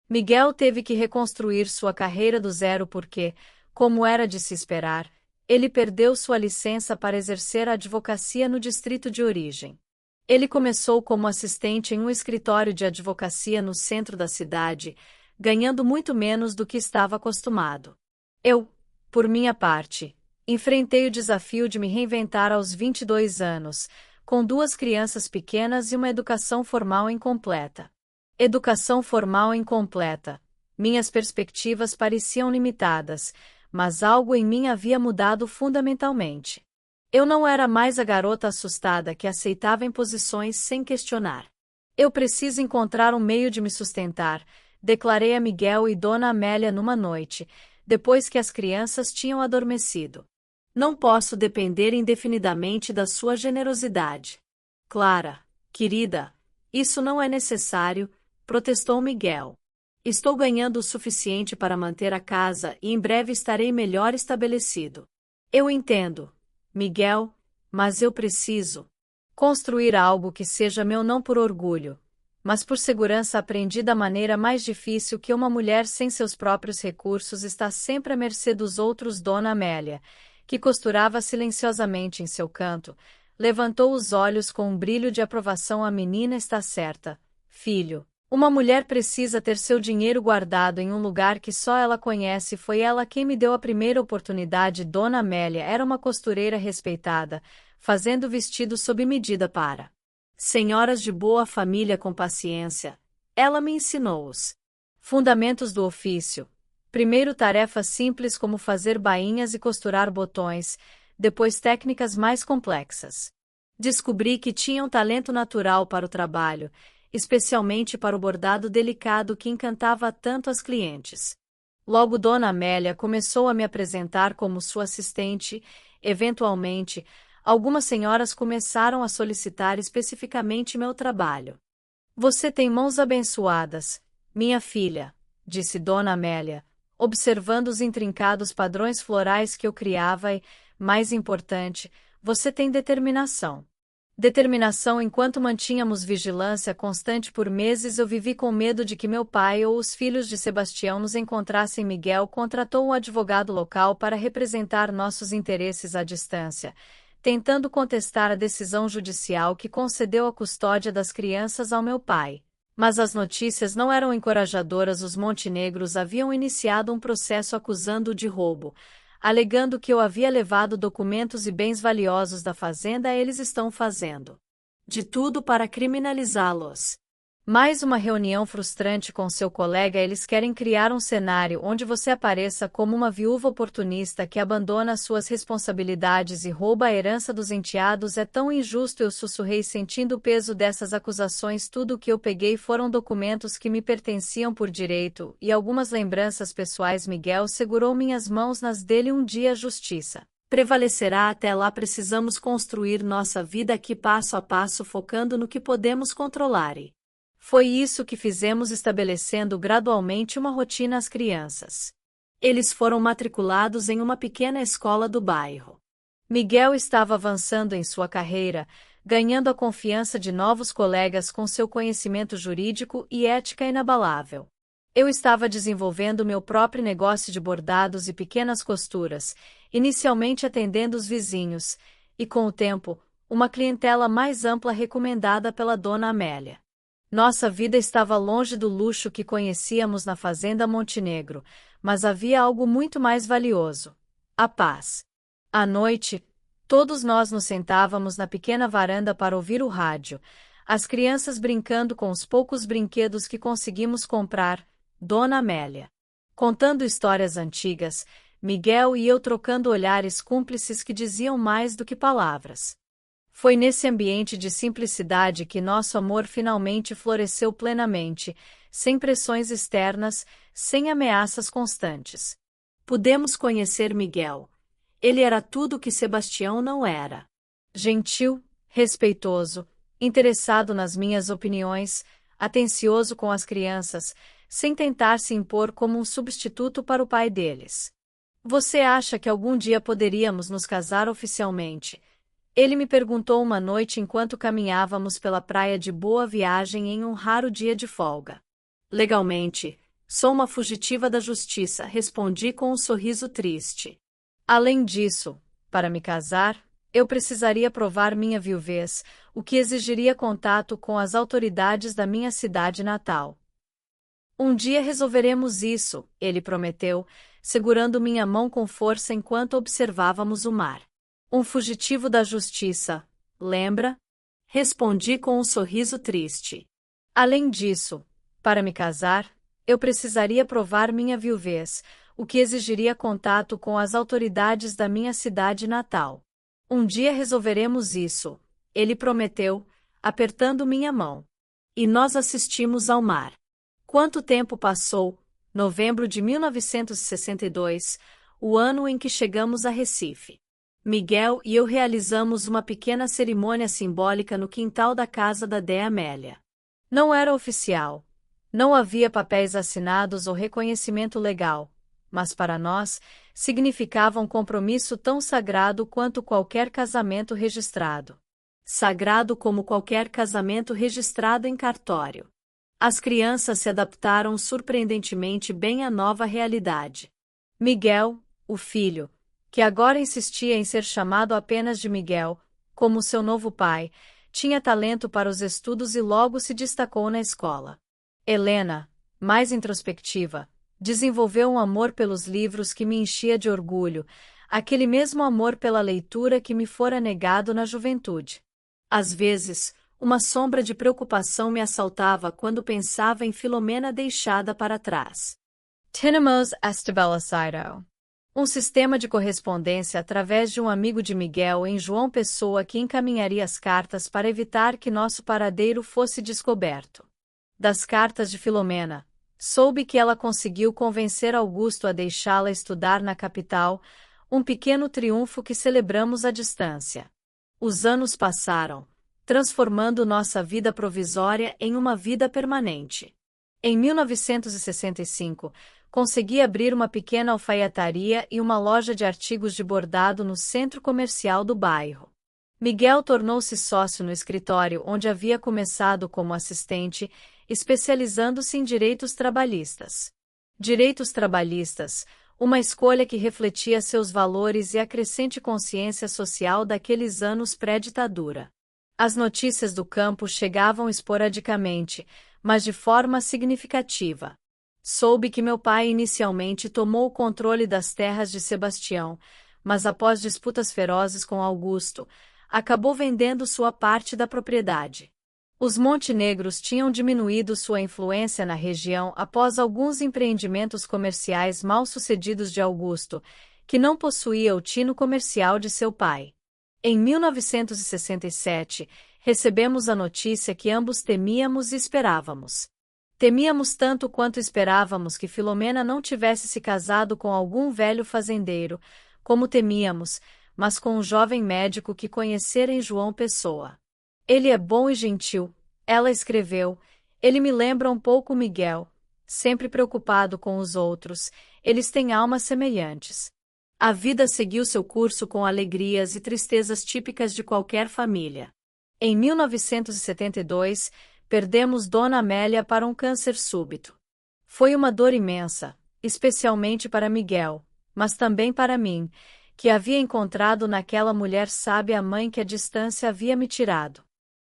Speaker 1: Miguel teve que reconstruir sua carreira do zero porque, como era de se esperar, ele perdeu sua licença para exercer a advocacia no distrito de origem. Ele começou como assistente em um escritório de advocacia no centro da cidade, ganhando muito menos do que estava acostumado. Eu, por minha parte, enfrentei o desafio de me reinventar aos 22 anos, com 2 crianças pequenas e uma educação formal incompleta. Educação formal incompleta. Minhas perspectivas pareciam limitadas, mas algo em mim havia mudado fundamentalmente. Eu não era mais a garota assustada que aceitava imposições sem questionar. Eu preciso encontrar um meio de me sustentar, declarei a Miguel e Dona Amélia numa noite, depois que as crianças tinham adormecido. Não posso depender indefinidamente da sua generosidade. Clara, querida, isso não é necessário, protestou Miguel. Estou ganhando o suficiente para manter a casa e em breve estarei melhor estabelecido. Eu entendo, Miguel, mas eu preciso construir algo que seja meu não por orgulho, mas por segurança. Aprendi da maneira mais difícil que uma mulher sem seus próprios recursos está sempre à mercê dos outros. Dona Amélia, que costurava silenciosamente em seu canto, levantou os olhos com um brilho de aprovação. A menina está certa, filho. Uma mulher precisa ter seu dinheiro guardado em um lugar que só ela conhece. Foi ela quem me deu a primeira oportunidade. Dona Amélia era uma costureira respeitada, fazendo vestidos sob medida para senhoras de boa família com paciência. Ela me ensinou os fundamentos do ofício. Primeiro tarefas simples como fazer bainhas e costurar botões, depois técnicas mais complexas. Descobri que tinha um talento natural para o trabalho, especialmente para o bordado delicado que encantava tanto as clientes. Logo Dona Amélia começou a me apresentar como sua assistente. Eventualmente, algumas senhoras começaram a solicitar especificamente meu trabalho. Você tem mãos abençoadas, minha filha, disse Dona Amélia, observando os intrincados padrões florais que eu criava e, mais importante, você tem determinação. Determinação. Enquanto mantínhamos vigilância constante por meses, eu vivi com medo de que meu pai ou os filhos de Sebastião nos encontrassem. Miguel contratou um advogado local para representar nossos interesses à distância, tentando contestar a decisão judicial que concedeu a custódia das crianças ao meu pai. Mas as notícias não eram encorajadoras. Os Montenegros haviam iniciado um processo acusando-o de roubo, alegando que eu havia levado documentos e bens valiosos da fazenda. Eles estão fazendo de tudo para criminalizá-los. Mais uma reunião frustrante com seu colega. Eles querem criar um cenário onde você apareça como uma viúva oportunista que abandona suas responsabilidades e rouba a herança dos enteados. É tão injusto, eu sussurrei, sentindo o peso dessas acusações. Tudo o que eu peguei foram documentos que me pertenciam por direito e algumas lembranças pessoais. Miguel segurou minhas mãos nas dele. Um dia a justiça prevalecerá. Até lá precisamos construir nossa vida aqui passo a passo, focando no que podemos controlar e foi isso que fizemos, estabelecendo gradualmente uma rotina às crianças. Eles foram matriculados em uma pequena escola do bairro. Miguel estava avançando em sua carreira, ganhando a confiança de novos colegas com seu conhecimento jurídico e ética inabalável. Eu estava desenvolvendo meu próprio negócio de bordados e pequenas costuras, inicialmente atendendo os vizinhos, e com o tempo, uma clientela mais ampla recomendada pela Dona Amélia. Nossa vida estava longe do luxo que conhecíamos na fazenda Montenegro, mas havia algo muito mais valioso: a paz. À noite, todos nós nos sentávamos na pequena varanda para ouvir o rádio, As crianças brincando com os poucos brinquedos que conseguimos comprar, Dona Amélia. Contando histórias antigas, Miguel e eu trocando olhares cúmplices que diziam mais do que palavras. Foi nesse ambiente de simplicidade que nosso amor finalmente floresceu plenamente, sem pressões externas, sem ameaças constantes. Pudemos conhecer Miguel. Ele era tudo o que Sebastião não era. Gentil, respeitoso, interessado nas minhas opiniões, atencioso com as crianças, sem tentar se impor como um substituto para o pai deles. Você acha que algum dia poderíamos nos casar oficialmente? Ele me perguntou uma noite enquanto caminhávamos pela praia de Boa Viagem em um raro dia de folga. Legalmente, sou uma fugitiva da justiça, respondi com um sorriso triste. Além disso, para me casar, eu precisaria provar minha viuvez, o que exigiria contato com as autoridades da minha cidade natal. Um dia resolveremos isso, ele prometeu, segurando minha mão com força enquanto observávamos o mar. Um fugitivo da justiça, lembra? Respondi com um sorriso triste. Além disso, para me casar, eu precisaria provar minha viuvez, o que exigiria contato com as autoridades da minha cidade natal. Um dia resolveremos isso, ele prometeu, apertando minha mão. E nós assistimos ao mar. Quanto tempo passou? Novembro de 1962, o ano em que chegamos a Recife. Miguel e eu realizamos uma pequena cerimônia simbólica no quintal da casa da Dé Amélia. Não era oficial. Não havia papéis assinados ou reconhecimento legal, mas para nós, significava um compromisso tão sagrado quanto qualquer casamento registrado. Sagrado como qualquer casamento registrado em cartório. As crianças se adaptaram surpreendentemente bem à nova realidade. Miguel, o filho, que agora insistia em ser chamado apenas de Miguel, como seu novo pai, tinha talento para os estudos e logo se destacou na escola. Helena, mais introspectiva, desenvolveu um amor pelos livros que me enchia de orgulho, aquele mesmo amor pela leitura que me fora negado na juventude. Às vezes, uma sombra de preocupação me assaltava quando pensava em Filomena deixada para trás. Tínhamos estabelecido um sistema de correspondência através de um amigo de Miguel em João Pessoa que encaminharia as cartas para evitar que nosso paradeiro fosse descoberto. Das cartas de Filomena, soube que ela conseguiu convencer Augusto a deixá-la estudar na capital, um pequeno triunfo que celebramos à distância. Os anos passaram, transformando nossa vida provisória em uma vida permanente. Em 1965, consegui abrir uma pequena alfaiataria e uma loja de artigos de bordado no centro comercial do bairro. Miguel tornou-se sócio no escritório onde havia começado como assistente, especializando-se em direitos trabalhistas. Direitos trabalhistas, uma escolha que refletia seus valores e a crescente consciência social daqueles anos pré-ditadura. As notícias do campo chegavam esporadicamente, mas de forma significativa. Soube que meu pai inicialmente tomou o controle das terras de Sebastião, mas após disputas ferozes com Augusto, acabou vendendo sua parte da propriedade. Os montenegros tinham diminuído sua influência na região após alguns empreendimentos comerciais mal-sucedidos de Augusto, que não possuía o tino comercial de seu pai. Em 1967, recebemos a notícia que ambos temíamos e esperávamos. Temíamos tanto quanto esperávamos que Filomena não tivesse se casado com algum velho fazendeiro, como temíamos, mas com um jovem médico que conhecera em João Pessoa. Ele é bom e gentil, ela escreveu, ele me lembra um pouco Miguel, sempre preocupado com os outros, eles têm almas semelhantes. A vida seguiu seu curso com alegrias e tristezas típicas de qualquer família. Em 1972, perdemos Dona Amélia para um câncer súbito. Foi uma dor imensa, especialmente para Miguel, mas também para mim, que havia encontrado naquela mulher sábia a mãe que a distância havia me tirado.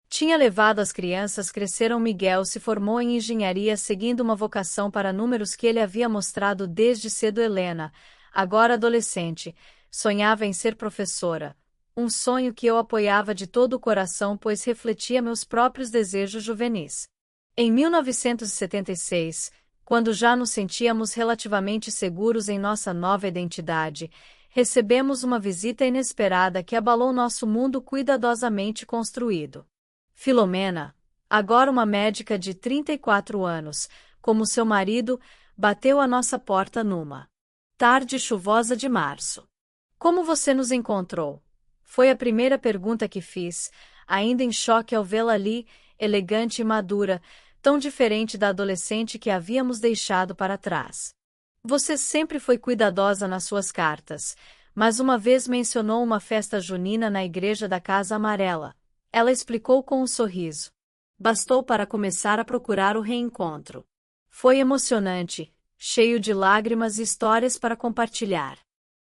Speaker 1: Tinha levado as crianças cresceram. Miguel se formou em engenharia seguindo uma vocação para números que ele havia mostrado desde cedo. Helena, agora adolescente, sonhava em ser professora, um sonho que eu apoiava de todo o coração pois refletia meus próprios desejos juvenis. Em 1976, quando já nos sentíamos relativamente seguros em nossa nova identidade, recebemos uma visita inesperada que abalou nosso mundo cuidadosamente construído. Filomena, agora uma médica de 34 anos, como seu marido, bateu à nossa porta numa tarde chuvosa de março. Como você nos encontrou? Foi a primeira pergunta que fiz, ainda em choque ao vê-la ali, elegante e madura, tão diferente da adolescente que havíamos deixado para trás. Você sempre foi cuidadosa nas suas cartas, mas uma vez mencionou uma festa junina na igreja da Casa Amarela. Ela explicou com um sorriso. Bastou para começar a procurar o reencontro. Foi emocionante, cheio de lágrimas e histórias para compartilhar.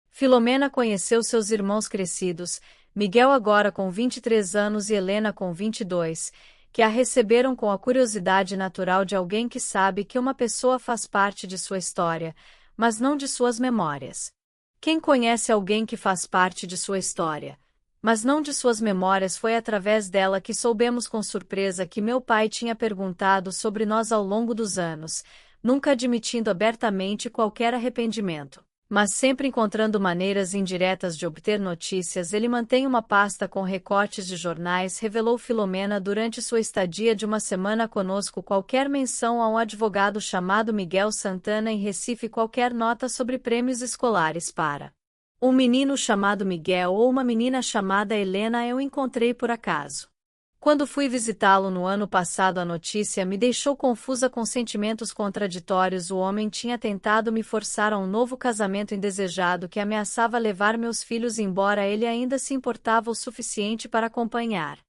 Speaker 1: Filomena conheceu seus irmãos crescidos, Miguel agora com 23 anos e Helena com 22, que a receberam com a curiosidade natural de alguém que sabe que uma pessoa faz parte de sua história, mas não de suas memórias. Quem conhece alguém que faz parte de sua história, mas não de suas memórias? Foi através dela que soubemos com surpresa que meu pai tinha perguntado sobre nós ao longo dos anos, nunca admitindo abertamente qualquer arrependimento, mas sempre encontrando maneiras indiretas de obter notícias. Ele mantém uma pasta com recortes de jornais, revelou Filomena durante sua estadia de uma semana conosco. Qualquer menção a um advogado chamado Miguel Santana em Recife, qualquer nota sobre prêmios escolares para um menino chamado Miguel ou uma menina chamada Helena eu encontrei por acaso. Quando fui visitá-lo no ano passado, a notícia me deixou confusa com sentimentos contraditórios. O homem tinha tentado me forçar a um novo casamento indesejado que ameaçava levar meus filhos embora. Ele ainda se importava o suficiente para acompanhar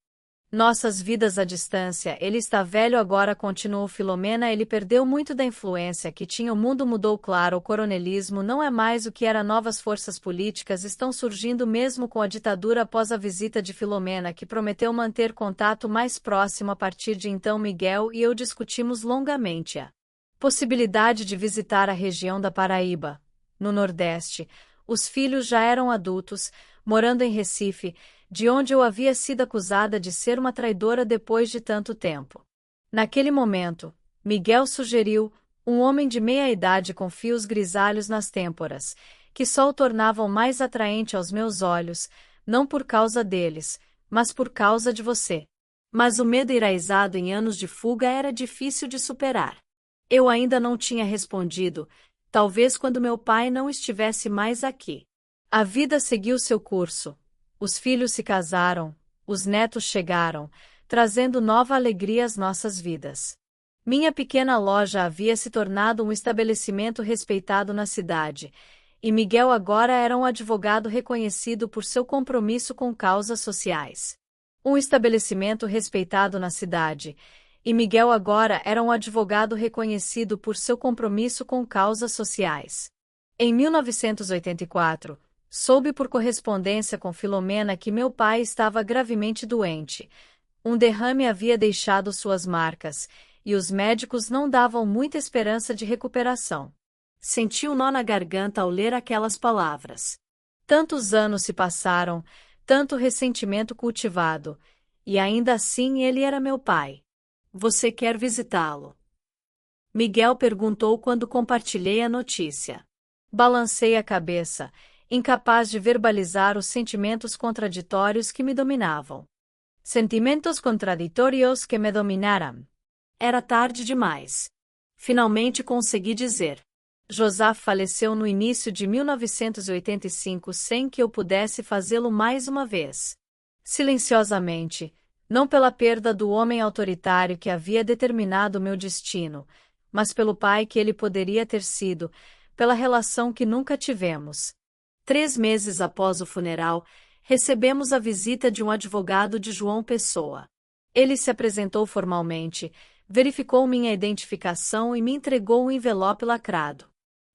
Speaker 1: nossas vidas à distância. Ele está velho agora, continuou Filomena. Ele perdeu muito da influência que tinha. O mundo mudou, claro. O coronelismo não é mais o que era. Novas forças políticas estão surgindo mesmo com a ditadura. Após a visita de Filomena, que prometeu manter contato mais próximo a partir de então, Miguel e eu discutimos longamente a possibilidade de visitar a região da Paraíba, no Nordeste. Os filhos já eram adultos, morando em Recife, de onde eu havia sido acusada de ser uma traidora depois de tanto tempo. Naquele momento, Miguel sugeriu, um homem de meia-idade com fios grisalhos nas têmporas, que só o tornavam mais atraente aos meus olhos, não por causa deles, mas por causa de você. Mas o medo enraizado em anos de fuga era difícil de superar. Eu ainda não tinha respondido, talvez quando meu pai não estivesse mais aqui. A vida seguiu seu curso. Os filhos se casaram, os netos chegaram, trazendo nova alegria às nossas vidas. Minha pequena loja havia se tornado um estabelecimento respeitado na cidade, e Miguel agora era um advogado reconhecido por seu compromisso com causas sociais. Um estabelecimento respeitado na cidade, e Miguel agora era um advogado reconhecido por seu compromisso com causas sociais. Em 1984, soube por correspondência com Filomena que meu pai estava gravemente doente. Um derrame havia deixado suas marcas, e os médicos não davam muita esperança de recuperação. Senti um nó na garganta ao ler aquelas palavras. Tantos anos se passaram, tanto ressentimento cultivado, e ainda assim ele era meu pai. Você quer visitá-lo? Miguel perguntou quando compartilhei a notícia. Balancei a cabeça, incapaz de verbalizar os sentimentos contraditórios que me dominavam. Sentimentos contraditórios que me dominaram. Era tarde demais. Finalmente consegui dizer. Josaph faleceu no início de 1985 sem que eu pudesse fazê-lo mais uma vez. Silenciosamente, não pela perda do homem autoritário que havia determinado meu destino, mas pelo pai que ele poderia ter sido, pela relação que nunca tivemos. 3 meses após o funeral, recebemos a visita de um advogado de João Pessoa. Ele se apresentou formalmente, verificou minha identificação e me entregou um envelope lacrado.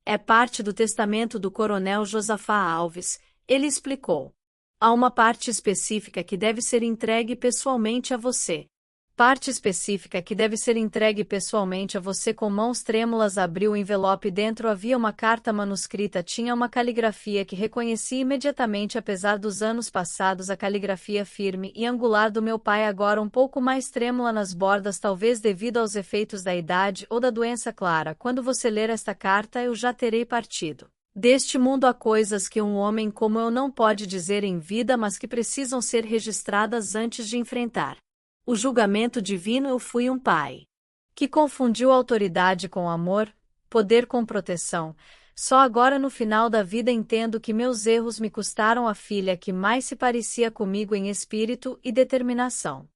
Speaker 1: É parte do testamento do coronel Josafá Alves, ele explicou. Há uma parte específica que deve ser entregue pessoalmente a você. Parte específica que deve ser entregue pessoalmente a você com mãos trêmulas. Abriu o envelope. Dentro havia uma carta manuscrita. Tinha uma caligrafia que reconheci imediatamente. Apesar dos anos passados, a caligrafia firme e angular do meu pai, agora um pouco mais trêmula nas bordas, talvez devido aos efeitos da idade ou da doença. Clara, quando você ler esta carta, eu já terei partido. Deste mundo há coisas que um homem como eu não pode dizer em vida, mas que precisam ser registradas antes de enfrentar o julgamento divino. Eu fui um pai que confundiu autoridade com amor, poder com proteção. Só agora, no final da vida, entendo que meus erros me custaram a filha que mais se parecia comigo em espírito e determinação.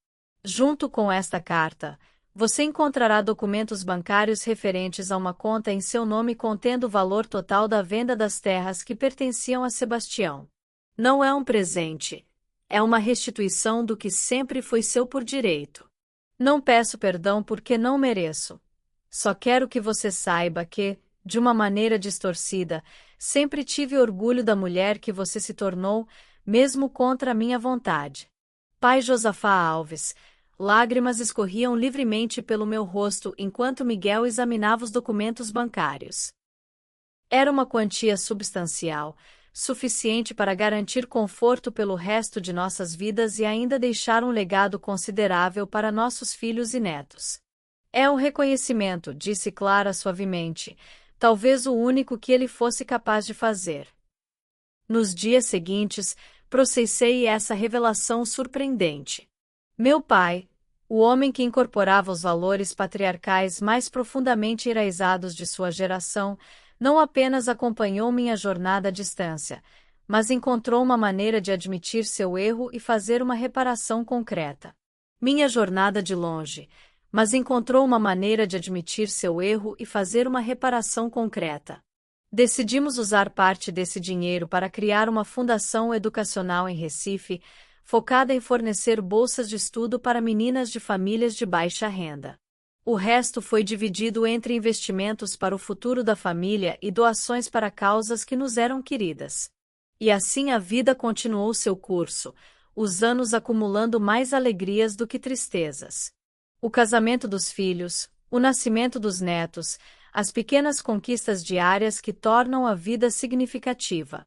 Speaker 1: Junto com esta carta, você encontrará documentos bancários referentes a uma conta em seu nome contendo o valor total da venda das terras que pertenciam a Sebastião. Não é um presente. É uma restituição do que sempre foi seu por direito. Não peço perdão porque não mereço. Só quero que você saiba que, de uma maneira distorcida, sempre tive orgulho da mulher que você se tornou, mesmo contra a minha vontade. Pai Josafá Alves. Lágrimas escorriam livremente pelo meu rosto enquanto Miguel examinava os documentos bancários. Era uma quantia substancial, suficiente para garantir conforto pelo resto de nossas vidas e ainda deixar um legado considerável para nossos filhos e netos. É um reconhecimento, disse Clara suavemente, talvez o único que ele fosse capaz de fazer. Nos dias seguintes, processei essa revelação surpreendente. Meu pai, o homem que incorporava os valores patriarcais mais profundamente enraizados de sua geração, não apenas acompanhou minha jornada à distância, mas encontrou uma maneira de admitir seu erro e fazer uma reparação concreta. Minha jornada de longe, mas encontrou uma maneira de admitir seu erro e fazer uma reparação concreta. Decidimos usar parte desse dinheiro para criar uma fundação educacional em Recife, focada em fornecer bolsas de estudo para meninas de famílias de baixa renda. O resto foi dividido entre investimentos para o futuro da família e doações para causas que nos eram queridas. E assim a vida continuou seu curso, os anos acumulando mais alegrias do que tristezas. O casamento dos filhos, o nascimento dos netos, as pequenas conquistas diárias que tornam a vida significativa.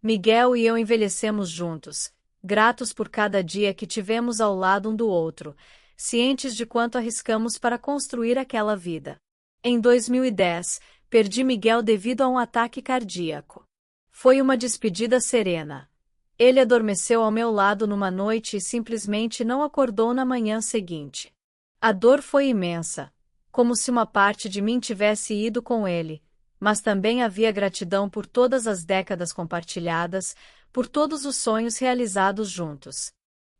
Speaker 1: Miguel e eu envelhecemos juntos, gratos por cada dia que tivemos ao lado um do outro, cientes de quanto arriscamos para construir aquela vida. Em 2010, perdi Miguel devido a um ataque cardíaco. Foi uma despedida serena. Ele adormeceu ao meu lado numa noite e simplesmente não acordou na manhã seguinte. A dor foi imensa, como se uma parte de mim tivesse ido com ele, mas também havia gratidão por todas as décadas compartilhadas, por todos os sonhos realizados juntos.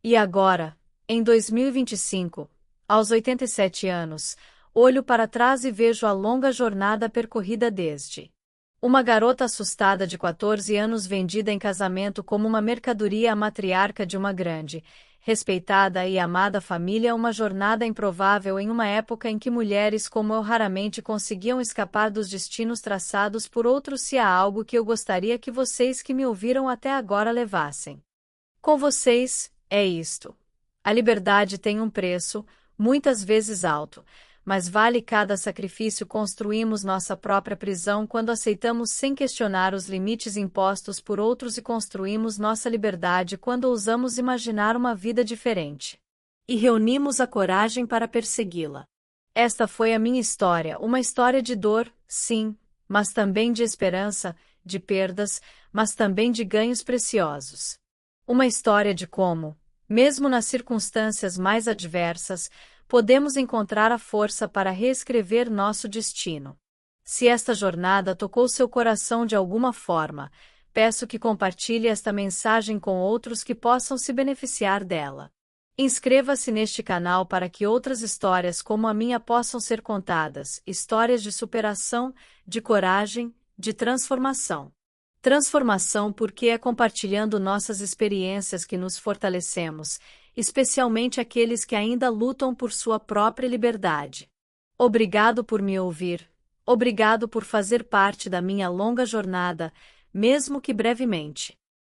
Speaker 1: E agora, em 2025, aos 87 anos, olho para trás e vejo a longa jornada percorrida desde uma garota assustada de 14 anos vendida em casamento como uma mercadoria à matriarca de uma grande, respeitada e amada família, uma jornada improvável em uma época em que mulheres como eu raramente conseguiam escapar dos destinos traçados por outros. Se há algo que eu gostaria que vocês que me ouviram até agora levassem com vocês, é isto. A liberdade tem um preço, muitas vezes alto, mas vale cada sacrifício. Construímos nossa própria prisão quando aceitamos sem questionar os limites impostos por outros e construímos nossa liberdade quando ousamos imaginar uma vida diferente. E reunimos a coragem para persegui-la. Esta foi a minha história, uma história de dor, sim, mas também de esperança, de perdas, mas também de ganhos preciosos. Uma história de como, mesmo nas circunstâncias mais adversas, podemos encontrar a força para reescrever nosso destino. Se esta jornada tocou seu coração de alguma forma, peço que compartilhe esta mensagem com outros que possam se beneficiar dela. Inscreva-se neste canal para que outras histórias como a minha possam ser contadas, histórias de superação, de coragem, de transformação. Transformação porque é compartilhando nossas experiências que nos fortalecemos, especialmente aqueles que ainda lutam por sua própria liberdade. Obrigado por me ouvir, obrigado por fazer parte da minha longa jornada, mesmo que brevemente.